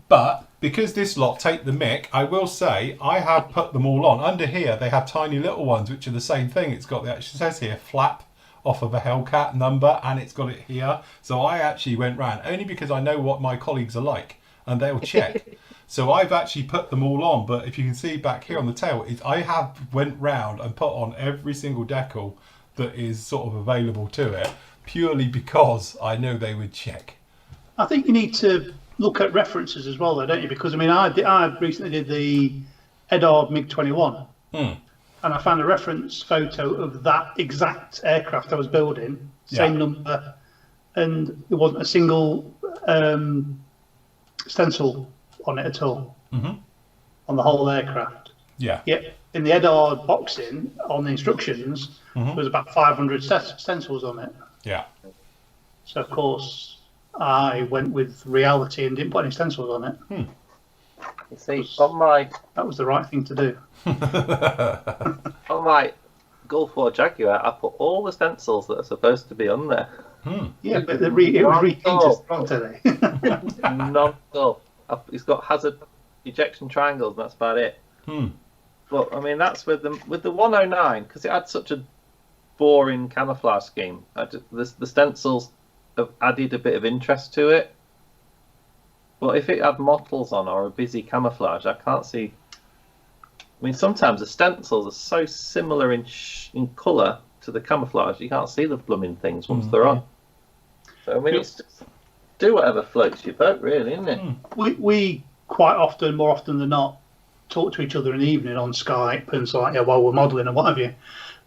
But because this lot take the mick, I will say I have put them all on. Under here, they have tiny little ones, which are the same thing. It's got, it says here, flap off of a Hellcat number, and it's got it here. So I actually went round, only because I know what my colleagues are like, and they'll check. So I've actually put them all on, but if you can see back here on the tail, I have went round and put on every single decal that is sort of available to it, purely because I know they would check. I think you need to look at references as well, though, don't you? Because I mean, I recently did the Edard MiG-21, and I found a reference photo of that exact aircraft I was building, same number, and there wasn't a single stencil on it at all, on the whole aircraft. Yeah. Yet in the Edard boxing on the instructions, there was about 500 stencils on it. Yeah. So of course I went with reality and didn't put any stencils on it. You see, on my That was the right thing to do. on my Gulf War Jaguar, I put all the stencils that are supposed to be on there. Yeah, but it was repainted wrong today. None at all. It's got hazard ejection triangles, and that's about it. But I mean, that's with the 109, because it had such a boring camouflage scheme. The stencils have added a bit of interest to it. But if it had mottles on or a busy camouflage, I can't see. I mean, sometimes the stencils are so similar in colour to the camouflage, you can't see the blooming things once they're on. So I mean, it's just do whatever floats your boat, really, isn't it? We quite often, more often than not, talk to each other in the evening on Skype and so like, while we're modelling and what have you.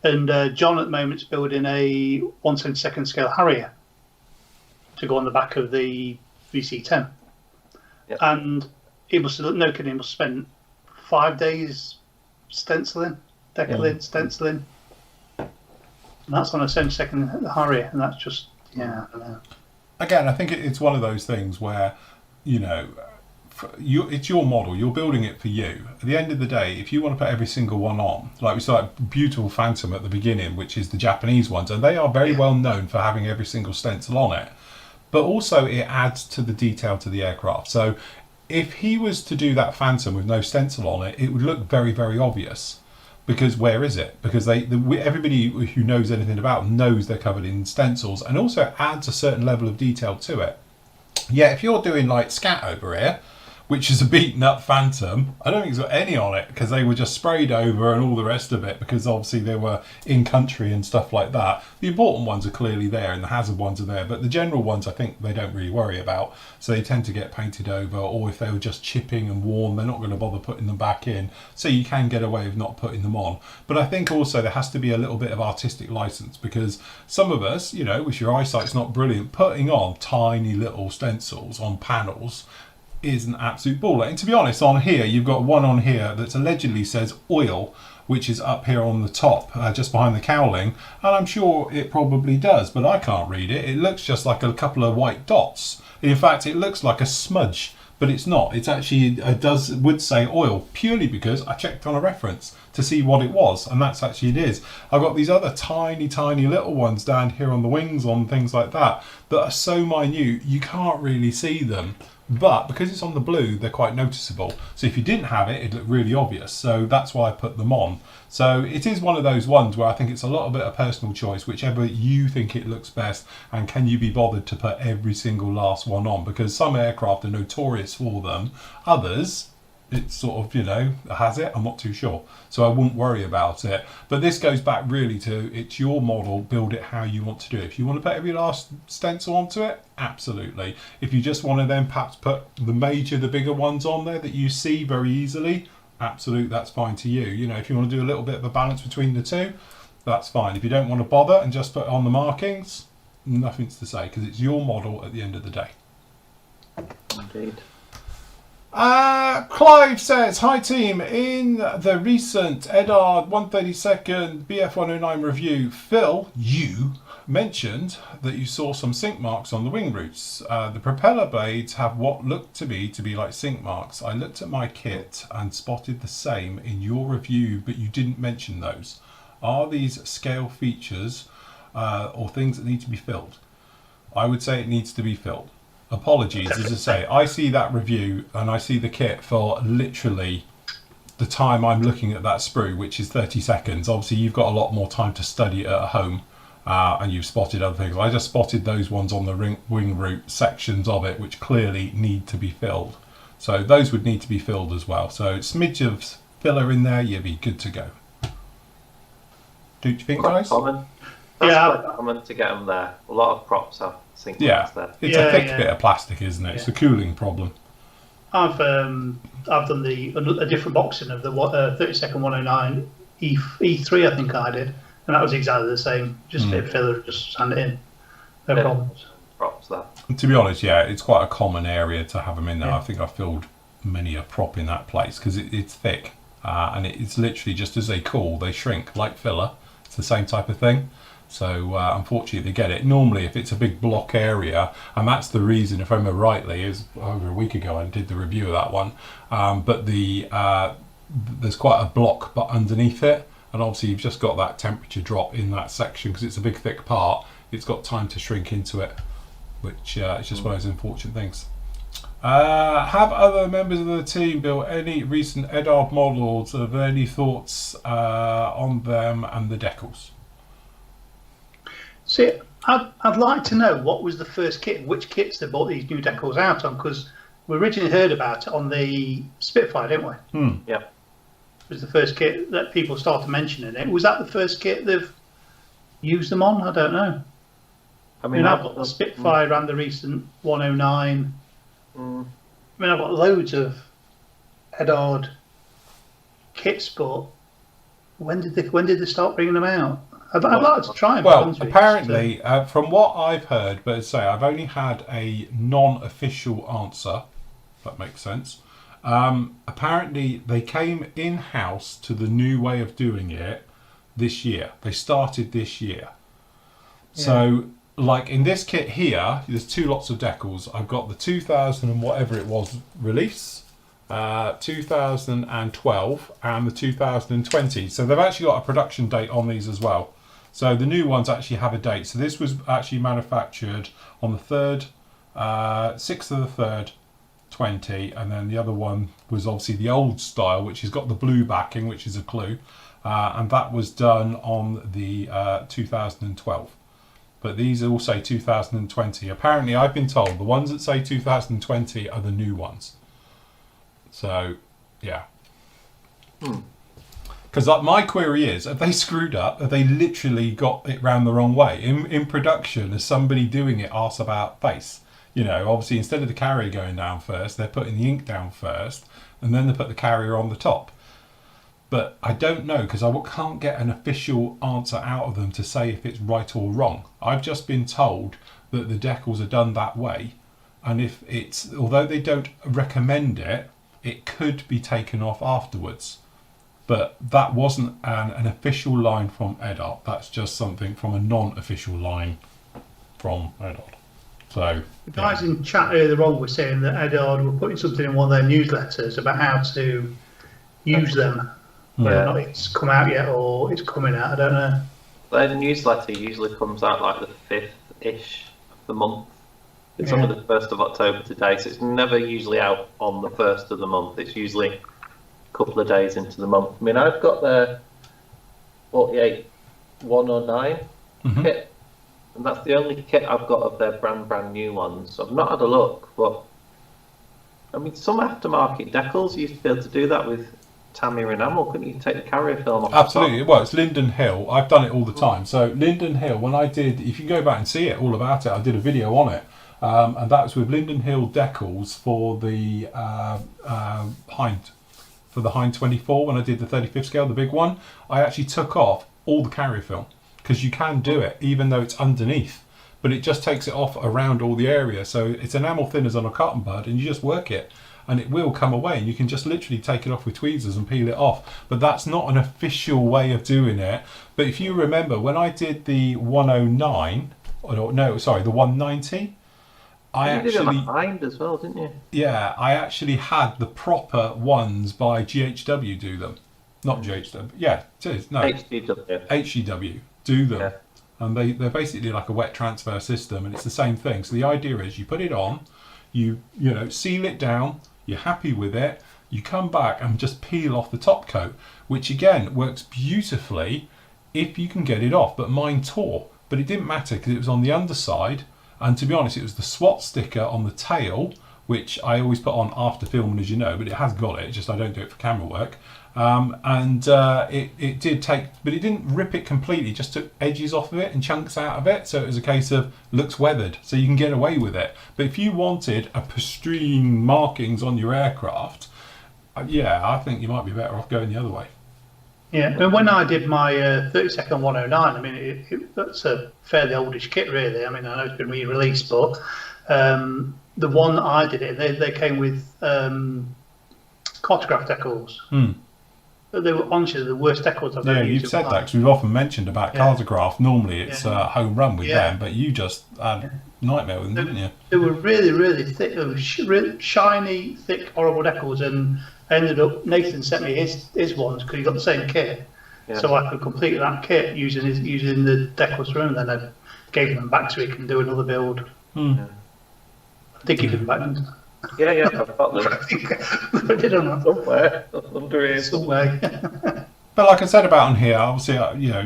And John at the moment's building a 1/72 scale Harrier to go on the back of the VC-10. Yep. And he must have, no kidding, he must have spent 5 days stenciling, decaling, stenciling. And that's on a 72nd Harrier, and that's just, yeah, I don't know. Again, I think it's one of those things where, you know, it's your model, you're building it for you. At the end of the day, if you want to put every single one on, like we saw that beautiful Phantom at the beginning, which is the Japanese ones, and they are very well known for having every single stencil on it, but also it adds to the detail to the aircraft. So if he was to do that Phantom with no stencil on it, it would look very, very obvious. Because where is it? Because everybody who knows anything about them knows they're covered in stencils, and also adds a certain level of detail to it. Yeah, if you're doing like Scat over here, which is a beaten up Phantom, I don't think it's got any on it because they were just sprayed over and all the rest of it, because obviously they were in country and stuff like that. The important ones are clearly there and the hazard ones are there, but the general ones I think they don't really worry about, so they tend to get painted over, or if they were just chipping and worn, they're not going to bother putting them back in, so you can get away with not putting them on. But I think also there has to be a little bit of artistic license, because some of us, you know, which your eyesight's not brilliant, putting on tiny little stencils on panels is an absolute baller. And to be honest, on here you've got one on here that allegedly says oil, which is up here on the top, just behind the cowling, and I'm sure it probably does, but I can't read it. It looks just like a couple of white dots. In fact, it looks like a smudge, but it's not. It's actually would say oil, purely because I checked on a reference to see what it was, and that's actually it is. I've got these other tiny little ones down here on the wings, on things like that are so minute you can't really see them. But because it's on the blue, they're quite noticeable. So if you didn't have it, it'd look really obvious. So that's why I put them on. So it is one of those ones where I think it's a little bit of personal choice, whichever you think it looks best, and can you be bothered to put every single last one on? Because some aircraft are notorious for them. Others, it's sort of, you know, has it? I'm not too sure. So I wouldn't worry about it. But this goes back really to, it's your model, build it how you want to do it. If you want to put every last stencil onto it, absolutely. If you just want to then perhaps put the bigger ones on there that you see very easily, absolutely, that's fine to you. You know, if you want to do a little bit of a balance between the two, that's fine. If you don't want to bother and just put on the markings, nothing to say, because it's your model at the end of the day. Indeed. Clive says, hi team, in the recent Edard 132nd BF109 review, Phil, you mentioned that you saw some sink marks on the wing roots. The propeller blades have what looked to be like sink marks. I looked at my kit and spotted the same in your review, but you didn't mention those. Are these scale features or things that need to be filled? I would say it needs to be filled. Apologies, as I say, I see that review and I see the kit for literally the time I'm looking at that sprue, which is 30 seconds. Obviously, you've got a lot more time to study it at home, and you've spotted other things. I just spotted those ones on the wing root sections of it, which clearly need to be filled. So those would need to be filled as well. So a smidge of filler in there, you'd be good to go. Do you think, guys? Common. That's quite common to get them there. A lot of props have sink marks there. It's a thick bit of plastic, isn't it? It's a cooling problem. I've done a different boxing of the 32nd 109 E3, I think I did, and that was exactly the same. Just a bit of filler, just sand it in. No problems. Props there. To be honest, yeah, it's quite a common area to have them in there. Yeah. I think I filled many a prop in that place because it's thick, and it's literally just as they cool, they shrink like filler. It's the same type of thing. So unfortunately they get it. Normally if it's a big block area, and that's the reason, if I remember rightly, is over a week ago I did the review of that one, but there's quite a block but underneath it, and obviously you've just got that temperature drop in that section because it's a big thick part. It's got time to shrink into it, which is just one of those unfortunate things. Have other members of the team built any recent Edard models? Have any thoughts on them and the decals? See, I'd like to know what was the first kit, which kits they bought these new decals out on, because we originally heard about it on the Spitfire, didn't we? Yeah. It was the first kit that people started mentioning it. Was that the first kit they've used them on? I don't know. I mean, I've got the Spitfire and the recent 109. I mean, I've got loads of Edard kits, but when did they start bringing them out? I'd like to try them. Well, apparently, from what I've heard, but as I say, I've only had a non-official answer, if that makes sense. Apparently, they came in-house to the new way of doing it this year. They started this year. So, like in this kit here, there's 2 lots of decals. I've got the 2000 and whatever it was release, 2012 and the 2020. So they've actually got a production date on these as well. So the new ones actually have a date. So this was actually manufactured on the 3rd, 6th of the 3rd, 20, and then the other one was obviously the old style, which has got the blue backing, which is a clue, and that was done on the 2012. But these all say 2020. Apparently, I've been told the ones that say 2020 are the new ones. So, yeah. Because my query is, have they screwed up? Have they literally got it round the wrong way? In production, is somebody doing it arse about face? You know, obviously, instead of the carrier going down first, they're putting the ink down first, and then they put the carrier on the top. But I don't know, because I can't get an official answer out of them to say if it's right or wrong. I've just been told that the decals are done that way, and if it's, although they don't recommend it, it could be taken off afterwards. But that wasn't an official line from Edart. That's just something from a non-official line from Edart. So the guys in chat earlier on were saying that Edard were putting something in one of their newsletters about how to use them. Whether or not it's come out yet or it's coming out, I don't know. Their newsletter usually comes out like the 5th-ish of the month. It's only the 1st of October today, so it's never usually out on the 1st of the month. It's usually a couple of days into the month. I mean, I've got their 48 109 kit, and that's the only kit I've got of their brand new ones. I've not had a look, but I mean, some aftermarket decals used to be able to do that with Tamiya enamel. Couldn't you take the carrier film off? Absolutely. Well, it's Linden Hill. I've done it all the time. So Linden Hill, when I did, if you go back and see it, all about it, I did a video on it. And that was with Linden Hill decals for the Hind, for the Hind 24. When I did the 35th scale, the big one, I actually took off all the carrier film, because you can do it even though it's underneath, but it just takes it off around all the area. So it's enamel thinners on a cotton bud, and you just work it, and it will come away, and you can just literally take it off with tweezers and peel it off. But that's not an official way of doing it. But if you remember, when I did the 109, the 190, you did it on Hind as well, didn't you? Yeah, I actually had the proper ones by GHW do them. Not GHW, yeah, it is, no. HGW do them. Yeah. And they're basically like a wet transfer system, and it's the same thing. So the idea is you put it on, you seal it down, you're happy with it, you come back and just peel off the top coat, which again works beautifully if you can get it off. But mine tore, but it didn't matter because it was on the underside, and to be honest, it was the SWAT sticker on the tail, which I always put on after filming, as you know, but it has got it, it's just I don't do it for camera work. It did take, but it didn't rip it completely, just took edges off of it and chunks out of it, so it was a case of looks weathered, so you can get away with it. But if you wanted a pristine markings on your aircraft, I think you might be better off going the other way. Yeah, and when I did my 32nd 109, I mean, that's a fairly oldish kit, really. I mean, I know it's been re-released, but the one that I did it, they came with cartograph decals. They were honestly the worst decals I've ever used. Yeah, you've said that because we've often mentioned about cartograph. Normally it's home run with them, but you just had a nightmare with them, didn't you? They were really, really thick. They were really shiny, thick, horrible decals, and I ended up, Nathan sent me his ones because he got the same kit, so I could complete that kit using the decals from him. Then I gave them back so he can do another build. I think he did back then. Yeah, I've got them. I did them somewhere under here. Somewhere. But like I said about on here, obviously,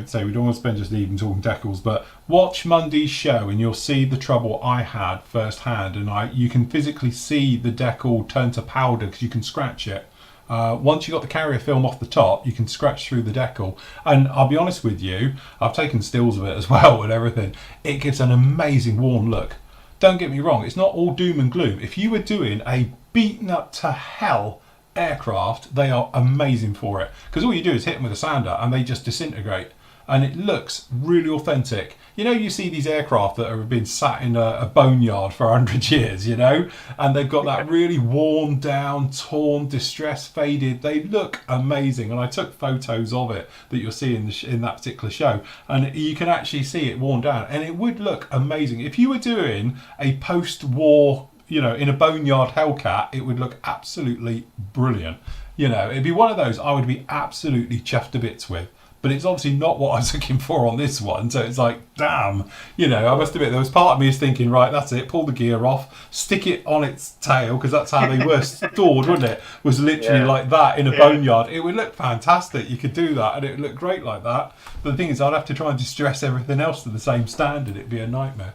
say we don't want to spend just even talking decals, but watch Monday's show and you'll see the trouble I had firsthand, and you can physically see the decal turn to powder because you can scratch it. Once you got the carrier film off the top, you can scratch through the decal, and I'll be honest with you, I've taken stills of it as well and everything. It gives an amazing warm look. Don't get me wrong, it's not all doom and gloom. If you were doing a beaten up to hell aircraft, they are amazing for it, because all you do is hit them with a sander and they just disintegrate. and it looks really authentic. You know, you see these aircraft that have been sat in a boneyard for 100 years, you know, and they've got that really worn down, torn, distressed, faded. They look amazing, and I took photos of it that you'll see in that particular show, and you can actually see it worn down, and it would look amazing if you were doing a post-war, you know, in a boneyard Hellcat. It would look absolutely brilliant. You know, it'd be one of those I would be absolutely chuffed to bits with. But it's obviously not what I was looking for on this one. So it's like, damn, you know, I must admit, there was part of me is thinking, right, that's it, pull the gear off, stick it on its tail, because that's how they were stored, wasn't it? Was literally like that in a boneyard. It would look fantastic. You could do that, and it would look great like that. But the thing is, I'd have to try and distress everything else to the same standard. It'd be a nightmare.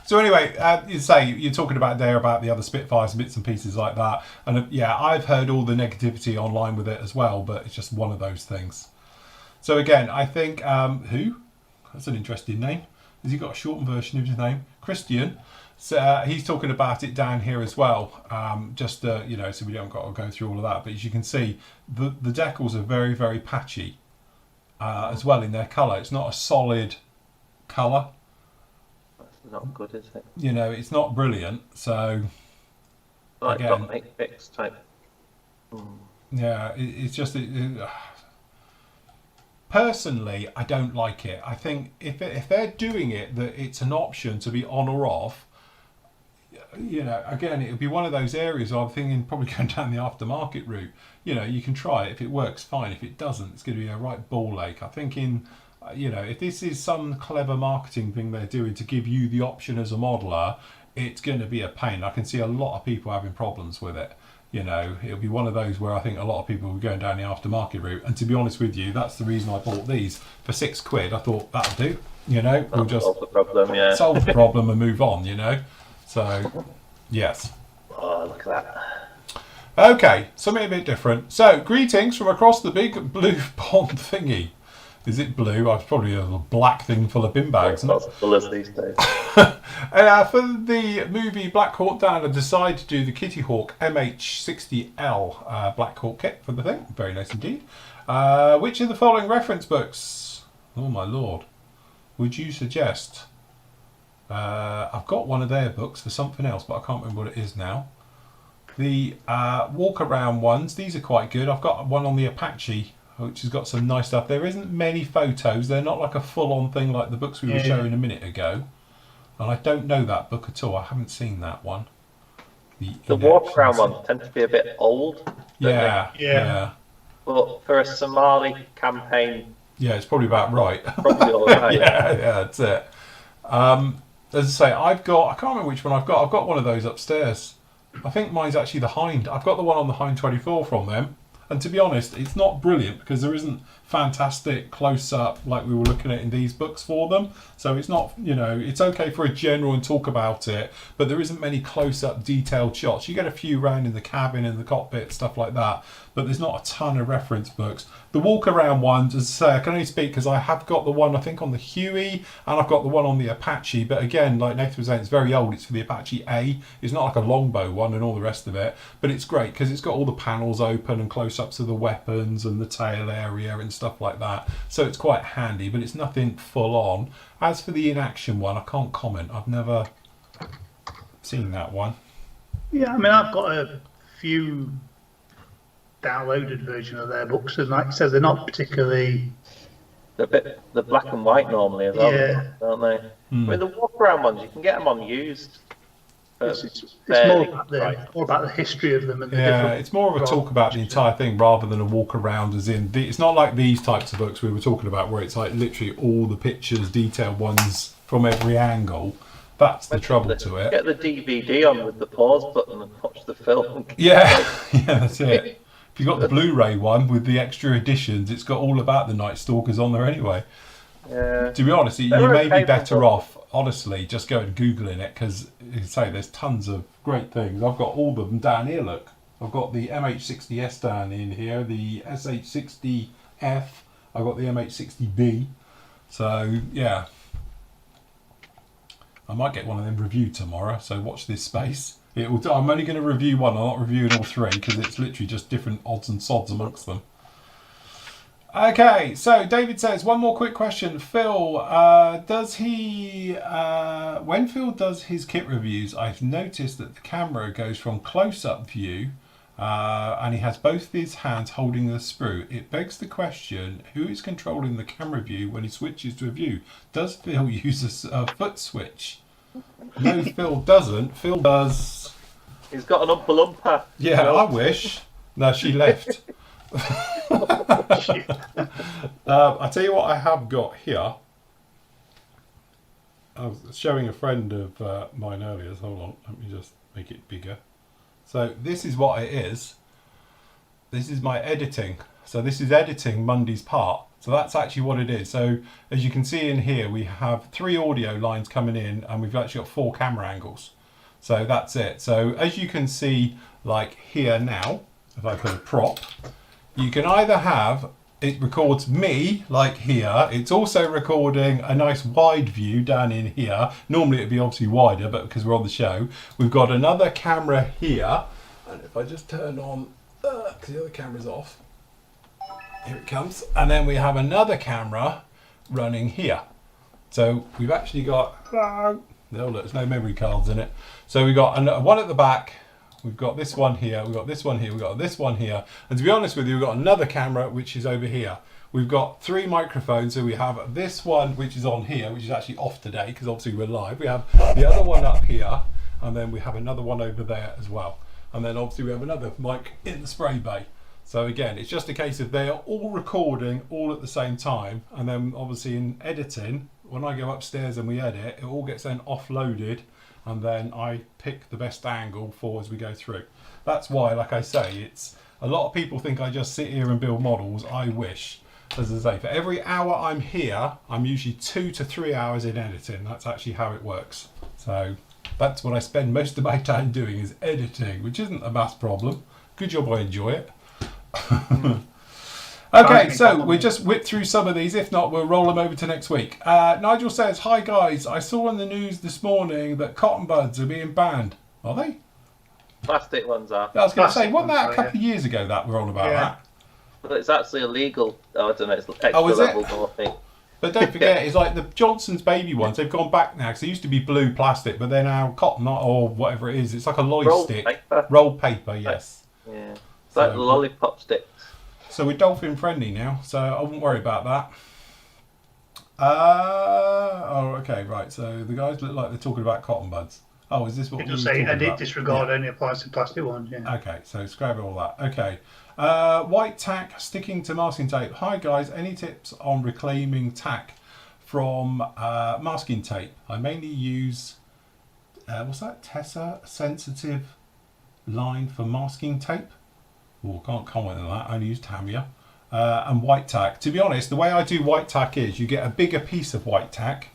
So anyway, you're talking about there about the other Spitfires and bits and pieces like that. And yeah, I've heard all the negativity online with it as well, but it's just one of those things. So again, I think, who? That's an interesting name. Has he got a shortened version of his name? Christian. So he's talking about it down here as well. You know, so we don't got to go through all of that. But as you can see, the decals are very, very patchy as well in their colour. It's not a solid colour. That's not good, is it? You know, it's not brilliant. So like again, make fix type. Yeah, it's just. Personally, I don't like it. I think if they're doing it, that it's an option to be on or off. You know, again, it would be one of those areas where I'm thinking probably going down the aftermarket route. You know, you can try it. If it works, fine. If it doesn't, it's going to be a right ball ache. I think you know, if this is some clever marketing thing they're doing to give you the option as a modeler, it's going to be a pain. I can see a lot of people having problems with it. You know, it'll be one of those where I think a lot of people are going down the aftermarket route. And to be honest with you, that's the reason I bought these for £6. I thought that'll do. You know, we'll just solve the problem, solve the problem and move on. You know, so yes. Oh, look at that. Okay, something a bit different. So, greetings from across the big blue pond thingy. Is it blue? It's probably a little black thing full of bin bags. Lots of colours these days. For the movie Black Hawk Down, I decided to do the Kitty Hawk MH60L Black Hawk kit for the thing. Very nice indeed. Which of the following reference books, oh my lord, would you suggest? I've got one of their books for something else, but I can't remember what it is now. The walk around ones, these are quite good. I've got one on the Apache, which has got some nice stuff. There isn't many photos. They're not like a full-on thing like the books we were showing a minute ago. And I don't know that book at all. I haven't seen that one. The walk around ones tend to be a bit old. Yeah. But for a Somali campaign, yeah, it's probably about right. Probably all right. yeah, that's it. As I say, I can't remember which one I've got. I've got one of those upstairs. I think mine's actually the Hind. I've got the one on the Hind 24 from them. And to be honest, it's not brilliant because there isn't fantastic close-up like we were looking at in these books for them. So it's not, you know, it's okay for a general and talk about it, but there isn't many close-up detailed shots. You get a few round in the cabin and the cockpit, stuff like that, but there's not a ton of reference books. The walk-around ones, as I say, I can only speak because I have got the one, I think, on the Huey, and I've got the one on the Apache, but again, like Nathan was saying, it's very old. It's for the Apache A. It's not like a longbow one and all the rest of it, but it's great because it's got all the panels open and close-ups of the weapons and the tail area and stuff like that. So it's quite handy, but it's nothing full-on. As for the in-action one, I can't comment. I've never seen that one. Yeah, I mean, I've got a few downloaded version of their books, and like you said, they're not particularly. They're black and white normally as well, aren't they? I mean, the walk around ones, you can get them on used. It's more about the history of them and the different. It's more of a talk about the entire thing rather than a walk around. As in, it's not like these types of books we were talking about, where it's like literally all the pictures, detailed ones from every angle. That's the trouble to it. Get the DVD on with the pause button and watch the film. Yeah, that's it. If you've got the Blu-ray one with the extra editions, it's got all about the Night Stalkers on there anyway. Yeah. To be honest, you may be better off, honestly, just going Googling it, because, you say, there's tons of great things. I've got all of them down here, look. I've got the MH60S down in here, the SH60F, I've got the MH60B. So, yeah. I might get one of them reviewed tomorrow, so watch this space. I'm only going to review one, I'm not reviewing all three, because it's literally just different odds and sods amongst them. Okay, so David says, one more quick question. Phil, when Phil does his kit reviews, I've noticed that the camera goes from close-up view and he has both his hands holding the sprue. It begs the question, who is controlling the camera view when he switches to a view? Does Phil use a foot switch? No, Phil doesn't. Phil does... He's got an umpa-lumpa. Yeah, I wish. No, she left. I'll tell you what I have got here. I was showing a friend of mine earlier. So hold on, let me just make it bigger. So this is what it is. This is my editing. So this is editing Monday's part. So that's actually what it is. So as you can see in here, we have 3 audio lines coming in and we've actually got 4 camera angles. So that's it. So as you can see, like here now, if I put a prop, you can either have, it records me, like here. It's also recording a nice wide view down in here. Normally it'd be obviously wider, but because we're on the show, we've got another camera here. And if I just turn on, because the other camera's off, here it comes. And then we have another camera running here. So we've actually got, oh look, there's no memory cards in it. So we've got one at the back. We've got this one here, we've got this one here, we've got this one here. And to be honest with you, we've got another camera which is over here. We've got 3 microphones, so we have this one which is on here, which is actually off today because obviously we're live. We have the other one up here, and then we have another one over there as well. And then obviously we have another mic in the spray bay. So again, it's just a case of they are all recording all at the same time. And then obviously in editing, when I go upstairs and we edit, it all gets then offloaded. And then I pick the best angle for as we go through. That's why, like I say, it's a lot of people think I just sit here and build models. I wish. As I say, for every hour I'm here, I'm usually 2 to 3 hours in editing. That's actually how it works. So that's what I spend most of my time doing, is editing, which isn't a mass problem. Good job I enjoy it. Okay, so we just whipped through some of these. If not, we'll roll them over to next week. Nigel says, hi guys, I saw on the news this morning that cotton buds are being banned. Are they? Plastic ones are. I was going to say, wasn't that a couple of years ago that we're on about that? But it's actually illegal. Oh, I don't know, it's extra level morphine. But don't forget, it's like the Johnson's baby ones, they've gone back now, because they used to be blue plastic, but they're now cotton or whatever it is. It's like a Lloyd stick. Paper. Rolled paper, yes. Yeah. It's like lollipop sticks. So we're dolphin friendly now, so I wouldn't worry about that. Okay, right. So the guys look like they're talking about cotton buds. Oh, is this what we're talking about? Edit, disregard, only applies to plastic ones, yeah. Okay, so scrap all that. Okay. White tack sticking to masking tape. Hi guys, any tips on reclaiming tack from masking tape? I mainly use, what's that? Tessa sensitive line for masking tape. Oh, I can't comment on that. I only use Tamiya. And white tack. To be honest, the way I do white tack is you get a bigger piece of white tack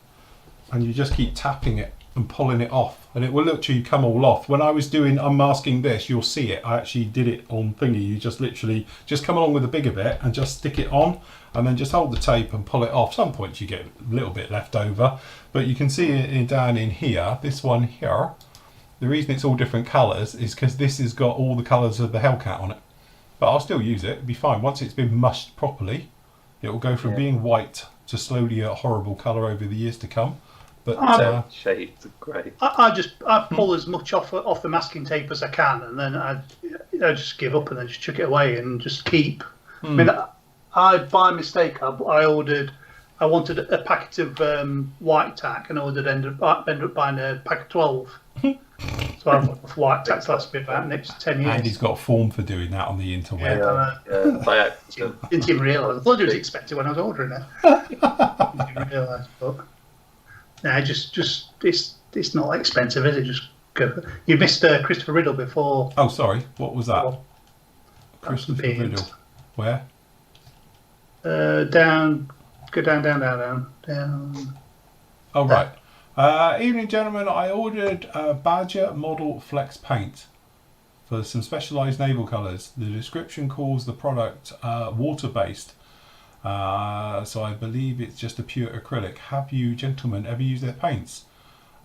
and you just keep tapping it and pulling it off, and it will literally come all off. When I was doing unmasking this, you'll see it. I actually did it on thingy. You just literally just come along with a bigger bit and just stick it on, and then just hold the tape and pull it off. Some points you get a little bit left over, but you can see it down in here. This one here. The reason it's all different colours is because this has got all the colours of the Hellcat on it. But I'll still use it. It'll be fine. Once it's been mushed properly, it will go from being white to slowly a horrible colour over the years to come. But shades are great. I pull as much off the masking tape as I can, and then I just give up and then just chuck it away and just keep. I mean, I by mistake I wanted a packet of white tack, and I ended up buying a pack of 12. So I've got white tack last me about the next 10 years. And he's got a form for doing that on the interweb. Yeah, by accident. Didn't even realise. I thought it was expected when I was ordering it. Didn't even realise, but no, just it's not expensive, is it? Just go. You missed Christopher Riddle before. Oh, sorry. What was that? Christopher Riddle. Where? Down. Go down. Oh, right. Evening, gentlemen. I ordered a Badger model flex paint for some specialised naval colours. The description calls the product water-based, so I believe it's just a pure acrylic. Have you, gentlemen, ever used their paints?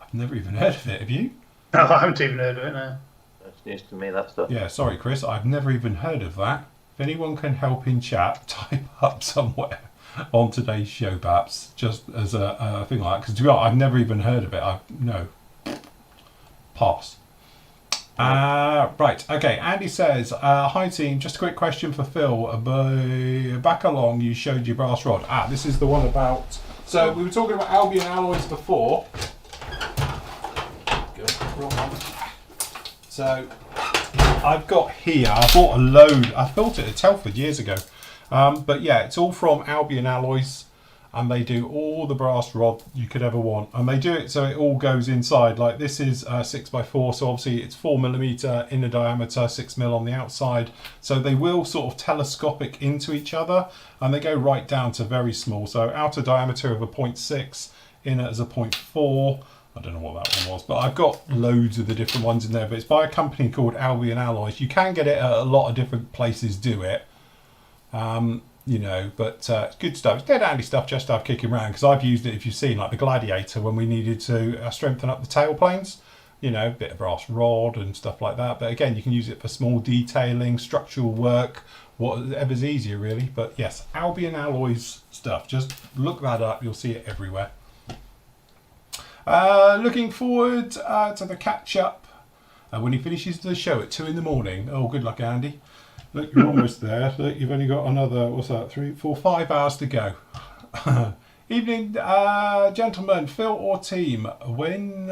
I've never even heard of it. Have you? No, I haven't even heard of it, no. That's news to me, that stuff. Yeah, sorry, Chris. I've never even heard of that. If anyone can help in chat, type up somewhere on today's show, perhaps, just as a thing like that. Because to be honest, I've never even heard of it. No. Pass. Right, okay. Andy says, hi team, just a quick question for Phil. Back along, you showed your brass rod. This is the one about... So we were talking about Albion alloys before. Wrong one. So I've got here, I bought a load. I built it at Telford years ago. But yeah, it's all from Albion alloys. And they do all the brass rod you could ever want, and they do it so it all goes inside. Like this is 6x4, so obviously it's 4mm inner diameter, 6mm on the outside. So they will sort of telescopic into each other, and they go right down to very small. So outer diameter of a 0.6, inner as a 0.4. I don't know what that one was, but I've got loads of the different ones in there. But it's by a company called Albion Alloys. You can get it at a lot of different places. Do it. You know, but good stuff. It's dead handy stuff just to have kicking around, because I've used it, if you've seen, like the Gladiator, when we needed to strengthen up the tail planes, you know, a bit of brass rod and stuff like that. But again, you can use it for small detailing, structural work, whatever's easier really. But yes, Albion Alloys stuff, just look that up, you'll see it everywhere. Looking forward to the catch up when he finishes the show at 2 in the morning. Oh, good luck, Andy. Look, you're almost there. Look, you've only got another, what's that, 3, 4, 5 hours to go. Evening, gentlemen, Phil or team, when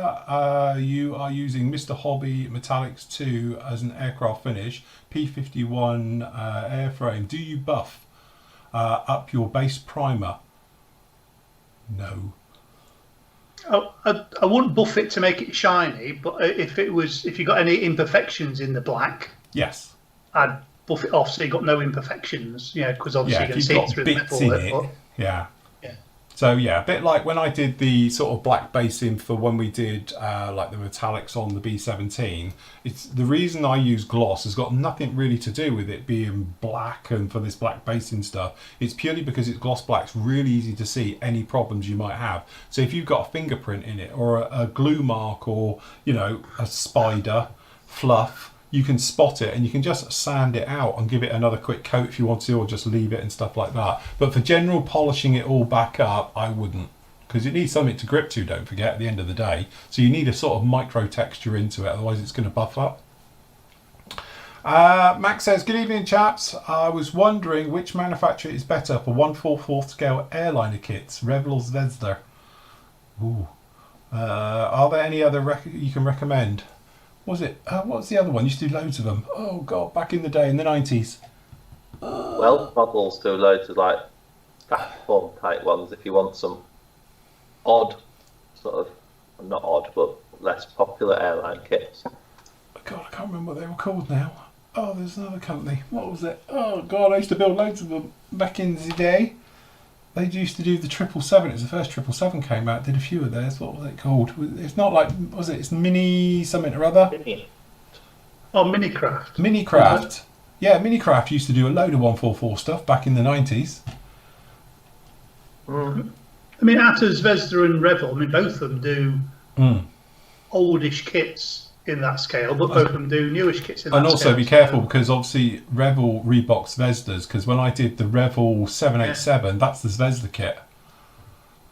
you are using Mr. Hobby Metallics 2 as an aircraft finish, P51 airframe, do you buff up your base primer? No. Oh, I wouldn't buff it to make it shiny, but if you got any imperfections in the black, yes, I'd buff it off so you got no imperfections. Yeah, because obviously you can see it through the metal. Yeah. So yeah, a bit like when I did the sort of black basing for when we did like the metallics on the B17. It's the reason I use gloss has got nothing really to do with it being black and for this black basing stuff. It's purely because it's gloss black. It's really easy to see any problems you might have. So if you've got a fingerprint in it or a glue mark or, you know, a spider fluff, you can spot it and you can just sand it out and give it another quick coat if you want to, or just leave it and stuff like that. But for general polishing it all back up, I wouldn't, because it needs something to grip to, don't forget, at the end of the day. So you need a sort of micro texture into it, otherwise it's going to buff up. Max says, good evening chaps, I was wondering which manufacturer is better for 1/4 scale airliner kits, Revell or Zvezda? Ooh. Are there any other you can recommend? Was it? What's the other one? Used to do loads of them. Oh god, back in the day, in the 90s. Well, models do loads of like platform type ones if you want some odd, sort of, not odd, but less popular airline kits. God, I can't remember what they were called now. Oh, there's another company. What was it? Oh god, I used to build loads of them back in the day. They used to do the 777. It was the first 777 came out. Did a few of theirs. What was it called? It's not like, was it? It's Mini something or other. Oh, Minicraft. Minicraft. Yeah, Minicraft used to do a load of 144 stuff back in the 90s. Mm. I mean, Atta's, Zvezda and Revell, I mean, both of them do oldish kits in that scale, but both of them do newish kits in that scale. And also be careful, because obviously Revell rebooks Zvezdas, because when I did the Revell 787, that's the Zvezda kit,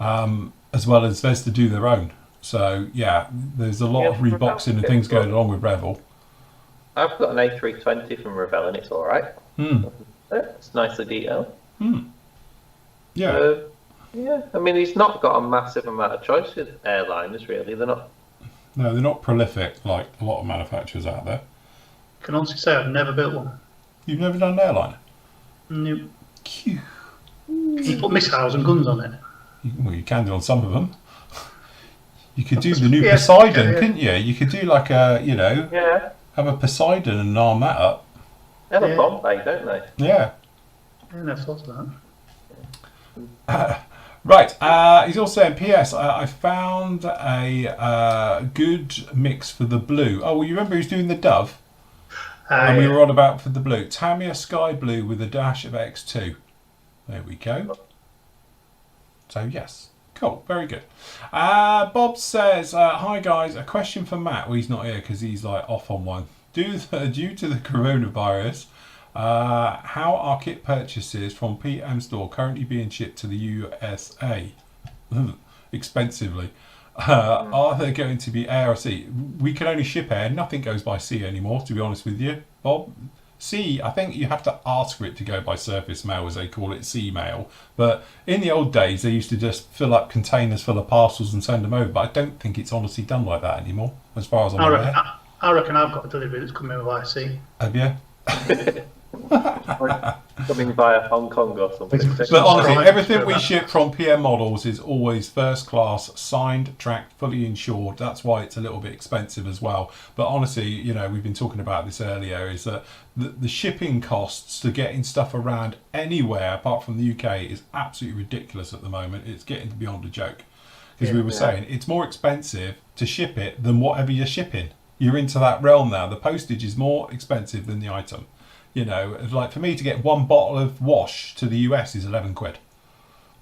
as well as Zvezda do their own. So yeah, there's a lot of reboxing and things going along with Revell. I've got an A320 from Revell and it's alright. It's nicely detailed. Yeah. Yeah, I mean, he's not got a massive amount of choice with airliners, really. They're not. No, they're not prolific like a lot of manufacturers out there. I can honestly say I've never built one. You've never done an airliner? Nope. Cute. You put missiles and guns on it. Well, you can do on some of them. You could do the new Poseidon, couldn't you? You could do like a, you know, have a Poseidon and arm that up. They have a bomb bay, don't they? Yeah. I never thought of that. Right, he's also saying, P.S. I found a good mix for the blue. Oh, well, you remember he's doing the Dove? And we were on about for the blue. Tamiya Sky Blue with a dash of X2. There we go. So, yes. Cool, very good. Bob says, hi guys, a question for Matt. Well, he's not here because he's like off on one. Due to the coronavirus, How are kit purchases from PM Store currently being shipped to the USA? Expensively. Are they going to be air or sea? We can only ship air. Nothing goes by sea anymore, to be honest with you, Bob. Sea, I think you have to ask for it to go by surface mail, as they call it, sea mail. But in the old days, they used to just fill up containers full of parcels and send them over. But I don't think it's honestly done like that anymore, as far as I'm aware. I reckon I've got a delivery that's coming by sea. Have you? Coming via Hong Kong or something. But honestly, everything we ship from PM Models is always first class, signed, tracked, fully insured. That's why it's a little bit expensive as well. But honestly, you know, we've been talking about this earlier, is that the shipping costs to getting stuff around anywhere apart from the UK is absolutely ridiculous at the moment. It's getting beyond a joke. Because we were saying, it's more expensive to ship it than whatever you're shipping. You're into that realm now. The postage is more expensive than the item. You know, like for me to get one bottle of wash to the US is 11 quid.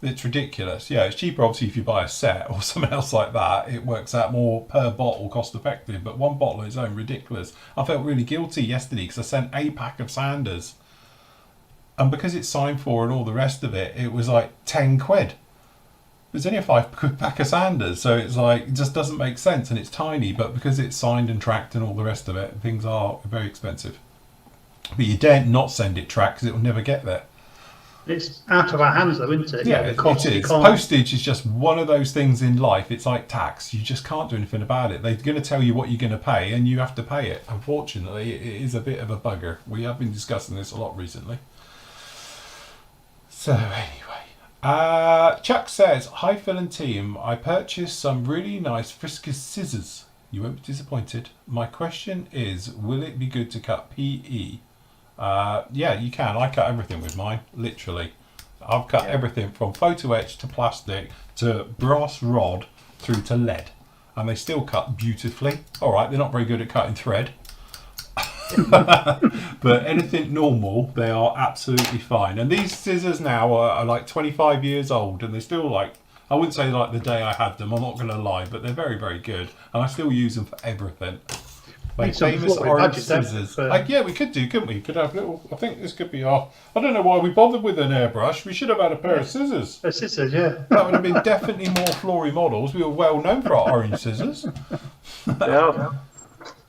It's ridiculous. Yeah, it's cheaper obviously if you buy a set or something else like that. It works out more per bottle cost effective, but one bottle on its own, ridiculous. I felt really guilty yesterday because I sent a pack of Sanders. And because it's signed for and all the rest of it, it was like 10 quid. It's only a 5 quid pack of Sanders, so it's like, it just doesn't make sense, and it's tiny, but because it's signed and tracked and all the rest of it, things are very expensive. But you daren't not send it tracked because it will never get there. It's out of our hands though, isn't it? Yeah, it is. Postage is just one of those things in life. It's like tax. You just can't do anything about it. They're going to tell you what you're going to pay and you have to pay it. Unfortunately, it is a bit of a bugger. We have been discussing this a lot recently. So anyway, Chuck says, hi Phil and team, I purchased some really nice Friskies scissors. You won't be disappointed. My question is, will it be good to cut PE? Yeah, you can. I cut everything with mine, literally. I've cut everything from photo etch to plastic to brass rod through to lead. And they still cut beautifully. All right, they're not very good at cutting thread. But anything normal, they are absolutely fine. And these scissors now are like 25 years old and they're still like, I wouldn't say like the day I had them, I'm not going to lie, but they're very, very good. And I still use them for everything. My famous orange scissors. Yeah, we could do, couldn't we? Could have little. I think this could be our. I don't know why we bothered with an airbrush. We should have had a pair of scissors. Scissors, yeah. That would have been definitely more flory models. We were well known for our orange scissors. Yeah,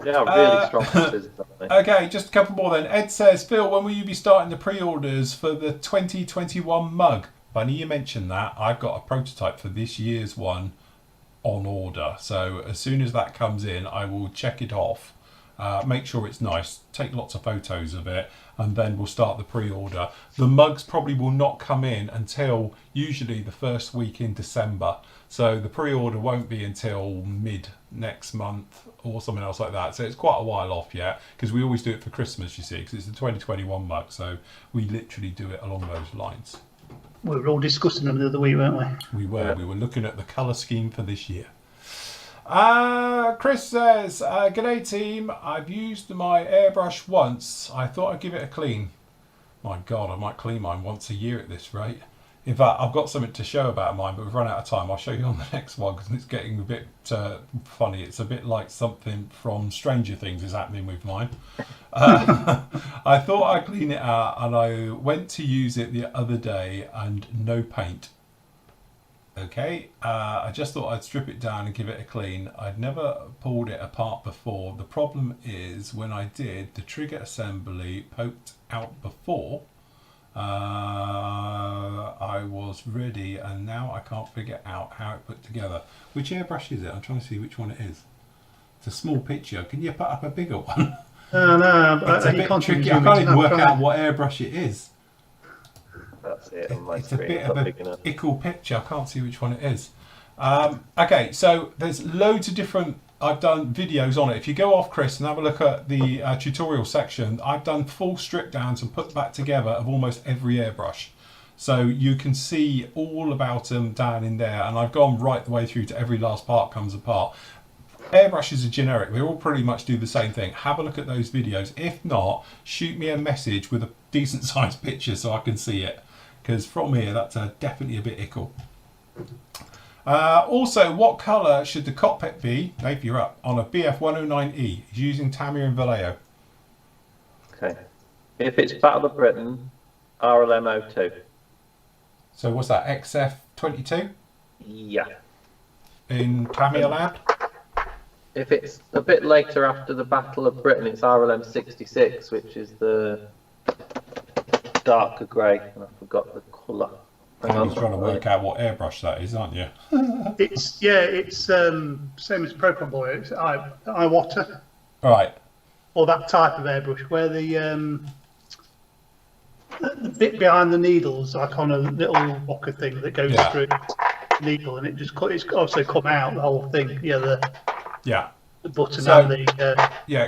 really strong scissors. Okay, just a couple more then. Ed says, Phil, when will you be starting the pre-orders for the 2021 mug? Funny you mentioned that. I've got a prototype for this year's one on order. So as soon as that comes in, I will check it off. Make sure it's nice, take lots of photos of it, and then we'll start the pre-order. The mugs probably will not come in until usually the first week in December, so the pre-order won't be until mid next month or something else like that, so it's quite a while off yet, because we always do it for Christmas, you see, because it's the 2021 mug, so we literally do it along those lines. We were all discussing them the other week, weren't we? We were looking at the colour scheme for this year. Chris says, g'day team, I've used my airbrush once. I thought I'd give it a clean. My God, I might clean mine once a year at this rate. In fact, I've got something to show about mine, but we've run out of time. I'll show you on the next one because it's getting a bit funny. It's a bit like something from Stranger Things is happening with mine. I thought I'd clean it out and I went to use it the other day and no paint. Okay, I just thought I'd strip it down and give it a clean. I'd never pulled it apart before. The problem is when I did, the trigger assembly poked out before I was ready, and now I can't figure out how it put together. Which airbrush is it? I'm trying to see which one it is. It's a small picture. Can you put up a bigger one? No, it's a bit tricky. I can't even work out what airbrush it is. That's it. On my it's screen. A bit of a ickle picture. I can't see which one it is. Okay, so there's loads of different. I've done videos on it. If you go off, Chris, and have a look at the tutorial section, I've done full strip downs and put back together of almost every airbrush. So you can see all about them down in there, and I've gone right the way through to every last part comes apart. Airbrushes are generic. We all pretty much do the same thing. Have a look at those videos. If not, shoot me a message with a decent sized picture so I can see it. Because from here, that's definitely a bit ickle. Also, what colour should the cockpit be, if you're up, on a BF 109E using Tamiya and Vallejo? Okay. If it's Battle of Britain, RLM02. So what's that? XF22 Yeah. in Tamiya land? If it's a bit later after the Battle of Britain, it's RLM66, which is the darker grey, and I forgot the colour. Andy's trying to work out what airbrush that is, aren't you? It's same as Procon Boy. It's Iwata, Right. or that type of airbrush where the bit behind the needle's like on a little rocker thing that goes through the needle, and it's also come out the whole thing. Yeah, the button and the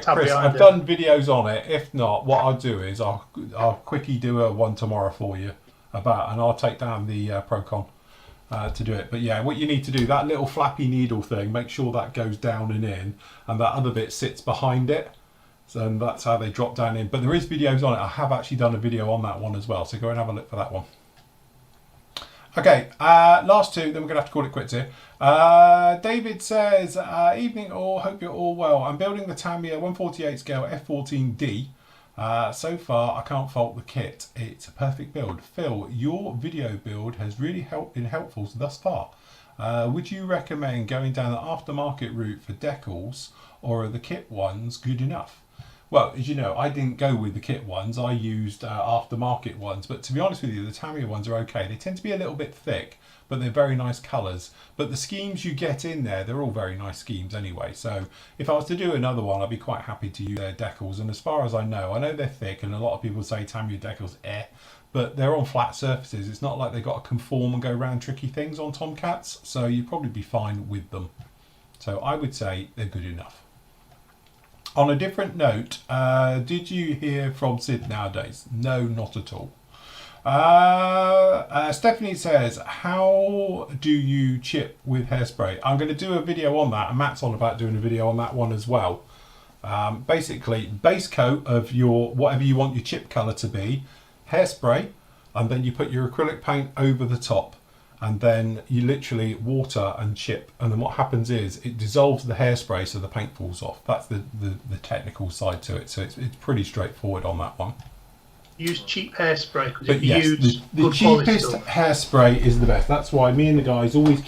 tab Chris, behind I've done videos on it. If not, what I'll do is I'll quickly do a one tomorrow for you and I'll take down the Procon to do it. But yeah, what you need to do, that little flappy needle thing, make sure that goes down and in, and that other bit sits behind it. So that's how they drop down in. But there is videos on it. I have actually done a video on that one as well. So go and have a look for that one. Okay, last two, then we're going to have to call it quits here. David says, evening all, hope you're all well. I'm building the Tamiya 148 scale F14D. So far, I can't fault the kit. It's a perfect build. Phil, your video build has really been helpful thus far. Would you recommend going down the aftermarket route for decals, or are the kit ones good enough? Well, as you know, I didn't go with the kit ones. I used aftermarket ones. But to be honest with you, the Tamiya ones are okay. They tend to be a little bit thick, but they're very nice colours. But the schemes you get in there, they're all very nice schemes anyway. So if I was to do another one, I'd be quite happy to use their decals. And as far as I know they're thick, and a lot of people say Tamiya decals, but they're on flat surfaces. It's not like they've got to conform and go around tricky things on Tomcats. So you'd probably be fine with them. So I would say they're good enough. On a different note, did you hear from Sid nowadays? No, not at all. Stephanie says, how do you chip with hairspray? I'm going to do a video on that, and Matt's on about doing a video on that one as well. Basically, base coat of your whatever you want your chip colour to be, hairspray, and then you put your acrylic paint over the top. And then you literally water and chip, and then what happens is it dissolves the hairspray so the paint falls off. That's the technical side to it. So it's pretty straightforward on that one. Use cheap hairspray, because But if you yes, use the cheapest hairspray is the best. That's why me and the guys always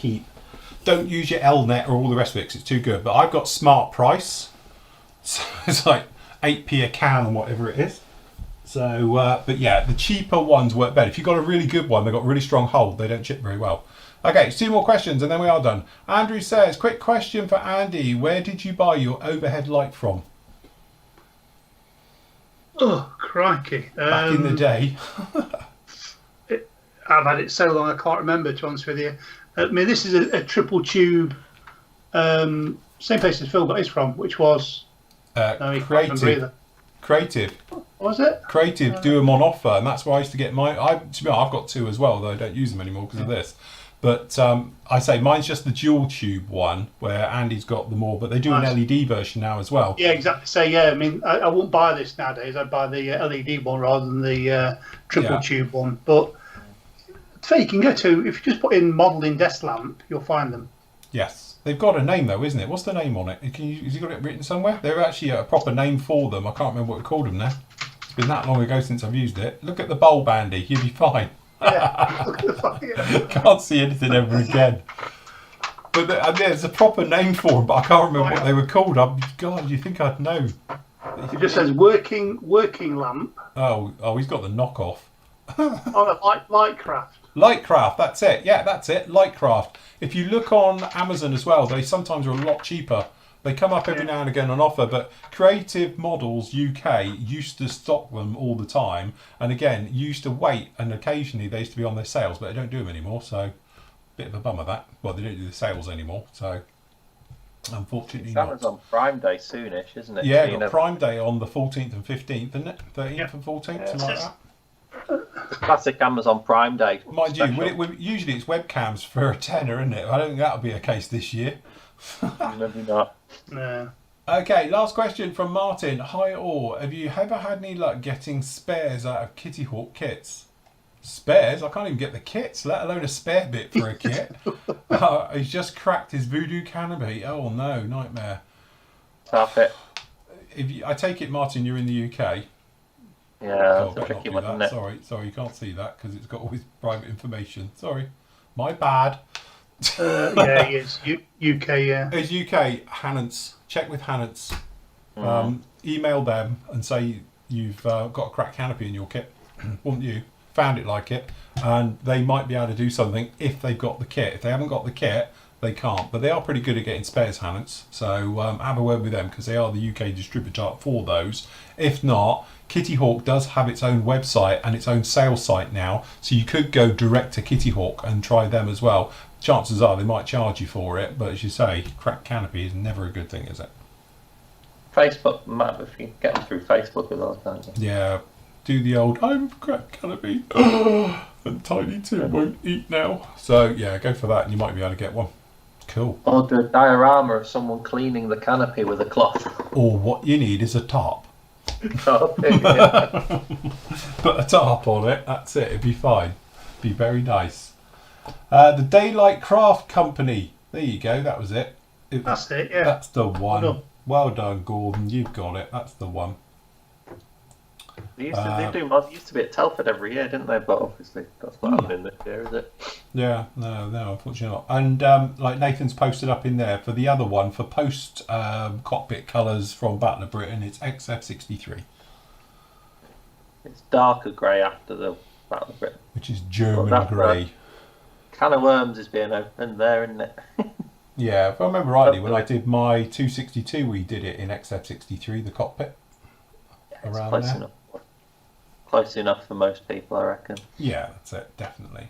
don't use your L-net or all the rest of it, 'cause it's too good. But I've got Smart Price, so it's like 8p a can or whatever it is. So, but yeah, the cheaper ones work better. If you've got a really good one, they've got really strong hold, they don't chip very well. Okay, 2 more questions and then we are done. Andrew says, quick question for Andy. Where did you buy your overhead light from? Oh, crikey. Back in the day. I've had it so long I can't remember, to be honest with you. I mean, this is a triple tube, same place as Phil got his from, which was... Creative. Was it? Creative do them on offer, and that's why I used to get mine. I've got 2 as well, though I don't use them anymore because of this. But I say mine's just the dual tube one, where Andy's got the more, but they do an LED version now as well. Yeah, exactly. So yeah, I mean, I wouldn't buy this nowadays. I'd buy the LED one rather than the triple tube one. But you can go to, if you just put in modelling desk lamp, you'll find them. Yes. They've got a name though, isn't it? What's the name on it? Has you got it written somewhere? They're actually a proper name for them. I can't remember what we called them now. It's been that long ago since I've used it. Look at the bulb, Andy. You'll be fine. Yeah, look at the fire. Can't see anything ever again. But there's a proper name for them, but I can't remember what they were called. God, you think I'd know? It just says working lamp. Oh, he's got the knockoff. Lightcraft. Lightcraft, that's it. Yeah, that's it. Lightcraft. If you look on Amazon as well, they sometimes are a lot cheaper. They come up every now and again on offer, but Creative Models UK used to stock them all the time. And again, used to wait, and occasionally they used to be on their sales, but they don't do them anymore. So, bit of a bummer that. Well, they don't do the sales anymore. So, unfortunately, not. Amazon Prime Day soonish, isn't it? Yeah, got Prime Day on the 14th and 15th, isn't it? 13th and 14th, something like that. Classic Amazon Prime Day. Mind you, usually it's webcams for a tenner, isn't it? I don't think that'll be a case this year. Maybe not. No. Okay, last question from Martin. Hi all, have you ever had any luck getting spares out of Kitty Hawk kits? Spares? I can't even get the kits, let alone a spare bit for a kit. He's just cracked his voodoo canopy. Oh no, nightmare. Tough it. I take it, Martin, you're in the UK. Yeah, So that's a tricky one, isn't it? Sorry, you can't see that because it's got all his private information. Sorry, my bad. Yeah, he is. UK, yeah. It's UK, Hannants. Check with Hannants. Email them and say you've got a cracked canopy in your kit, wouldn't you? Found it like it, and they might be able to do something if they've got the kit. If they haven't got the kit, they can't. But they are pretty good at getting spares, Hannants. So have a word with them because they are the UK distributor for those. If not, Kitty Hawk does have its own website and its own sales site now, so you could go direct to Kitty Hawk and try them as well. Chances are they might charge you for it, but as you say, cracked canopy is never a good thing, is it? Facebook, Matt, if you get them through Facebook with those, can't you? Yeah, do the old I'm cracked canopy and Tiny Tim won't eat now. So yeah, go for that and you might be able to get one. Cool. Or do a diorama of someone cleaning the canopy with a cloth. Or what you need is a tarp. Yeah. Put a tarp on it, that's it, it'd be fine. Be very nice. The Daylight Craft Company. There you go, that was it. That's it, yeah. That's the one. Well done, Gordon, you've got it. That's the one. They used to be at Telford every year, didn't they? But obviously that's not happening this year, is it? Yeah, no, unfortunately not. And like Nathan's posted up in there for the other one, for post cockpit colours from Battle of Britain, it's XF63. It's darker grey after the Battle of Britain. Which is German grey. Can of worms is being opened there, isn't it? Yeah, if I remember rightly, when I did my 262, we did it in XF63, the cockpit. Yeah, it's close enough. Close enough for most people, I reckon. Yeah, that's it, definitely.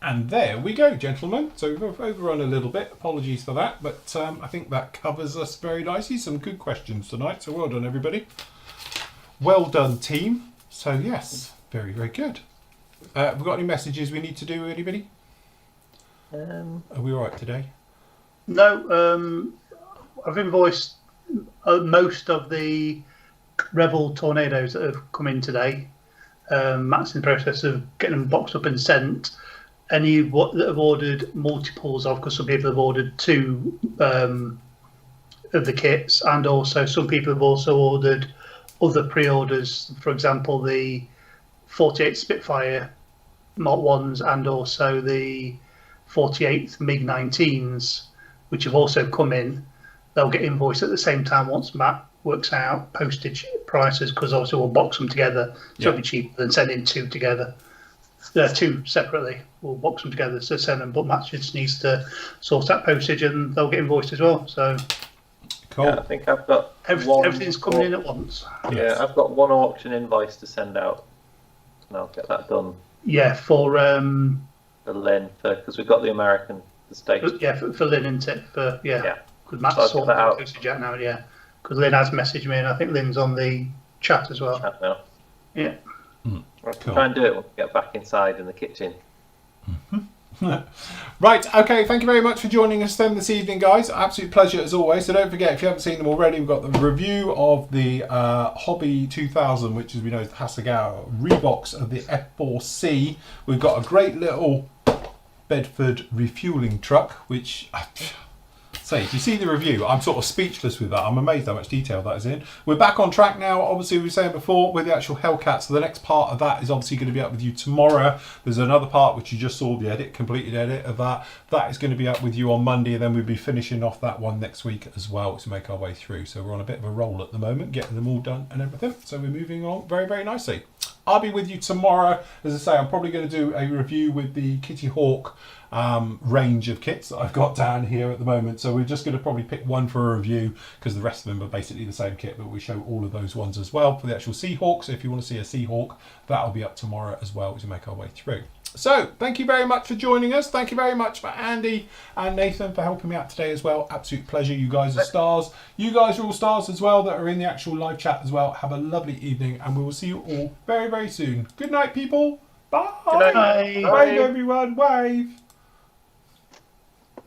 And there we go, gentlemen. So we've overrun a little bit. Apologies for that, but I think that covers us very nicely. Some good questions tonight, so well done, everybody. Well done, team. So yes, very, very good. Have we got any messages we need to do, anybody? Are we all right today? No, I've invoiced most of the Revel tornadoes that have come in today. Matt's in the process of getting them boxed up and sent. Any that have ordered multiples of, because some people have ordered 2 of the kits, and also some people have also ordered other pre-orders. For example, the 48 Spitfire Mark 1s and also the 48th MiG-19s, which have also come in. They'll get invoiced at the same time once Matt works out postage prices, because obviously we'll box them together, so it'll be cheaper than sending 2 together. 2 separately. We'll box them together to send them, but Matt just needs to sort out postage and they'll get invoiced as well. So cool. Yeah, I think I've got everything's coming in at once. Yeah, I've got 1 auction invoice to send out, and I'll get that done. Yeah, for the Lynn, because we've got the American, the States. Yeah, for Lynn, isn't it? Because Matt's sorting out postage out now. Yeah, because Lynn has messaged me, and I think Lynn's on the chat as well. Chat now. Yeah. I'll try and do it when we get back inside in the kitchen. Right, okay, thank you very much for joining us then this evening, guys. Absolute pleasure as always. So don't forget, if you haven't seen them already, we've got the review of the Hobby 2000, which as we know is the Hasegawa Reeboks of the F4C. We've got a great little Bedford refueling truck, which say, if you see the review, I'm sort of speechless with that. I'm amazed how much detail that is in. We're back on track now, obviously we were saying before, with the actual Hellcat, so the next part of that is obviously going to be up with you tomorrow. There's another part which you just saw, the completed edit of that. That is going to be up with you on Monday, and then we'll be finishing off that one next week as well to make our way through. So we're on a bit of a roll at the moment, getting them all done and everything. So we're moving on very, very nicely. I'll be with you tomorrow. As I say, I'm probably going to do a review with the Kitty Hawk range of kits that I've got down here at the moment. So we're just going to probably pick one for a review, because the rest of them are basically the same kit, but we show all of those ones as well for the actual Seahawk. So if you want to see a Seahawk, that'll be up tomorrow as well as we make our way through. So thank you very much for joining us. Thank you very much for Andy and Nathan for helping me out today as well. Absolute pleasure. You guys are stars. You guys are all stars as well that are in the actual live chat as well. Have a lovely evening, and we will see you all very, very soon. Good night, people. Bye. Good night. Wave, everyone. Wave.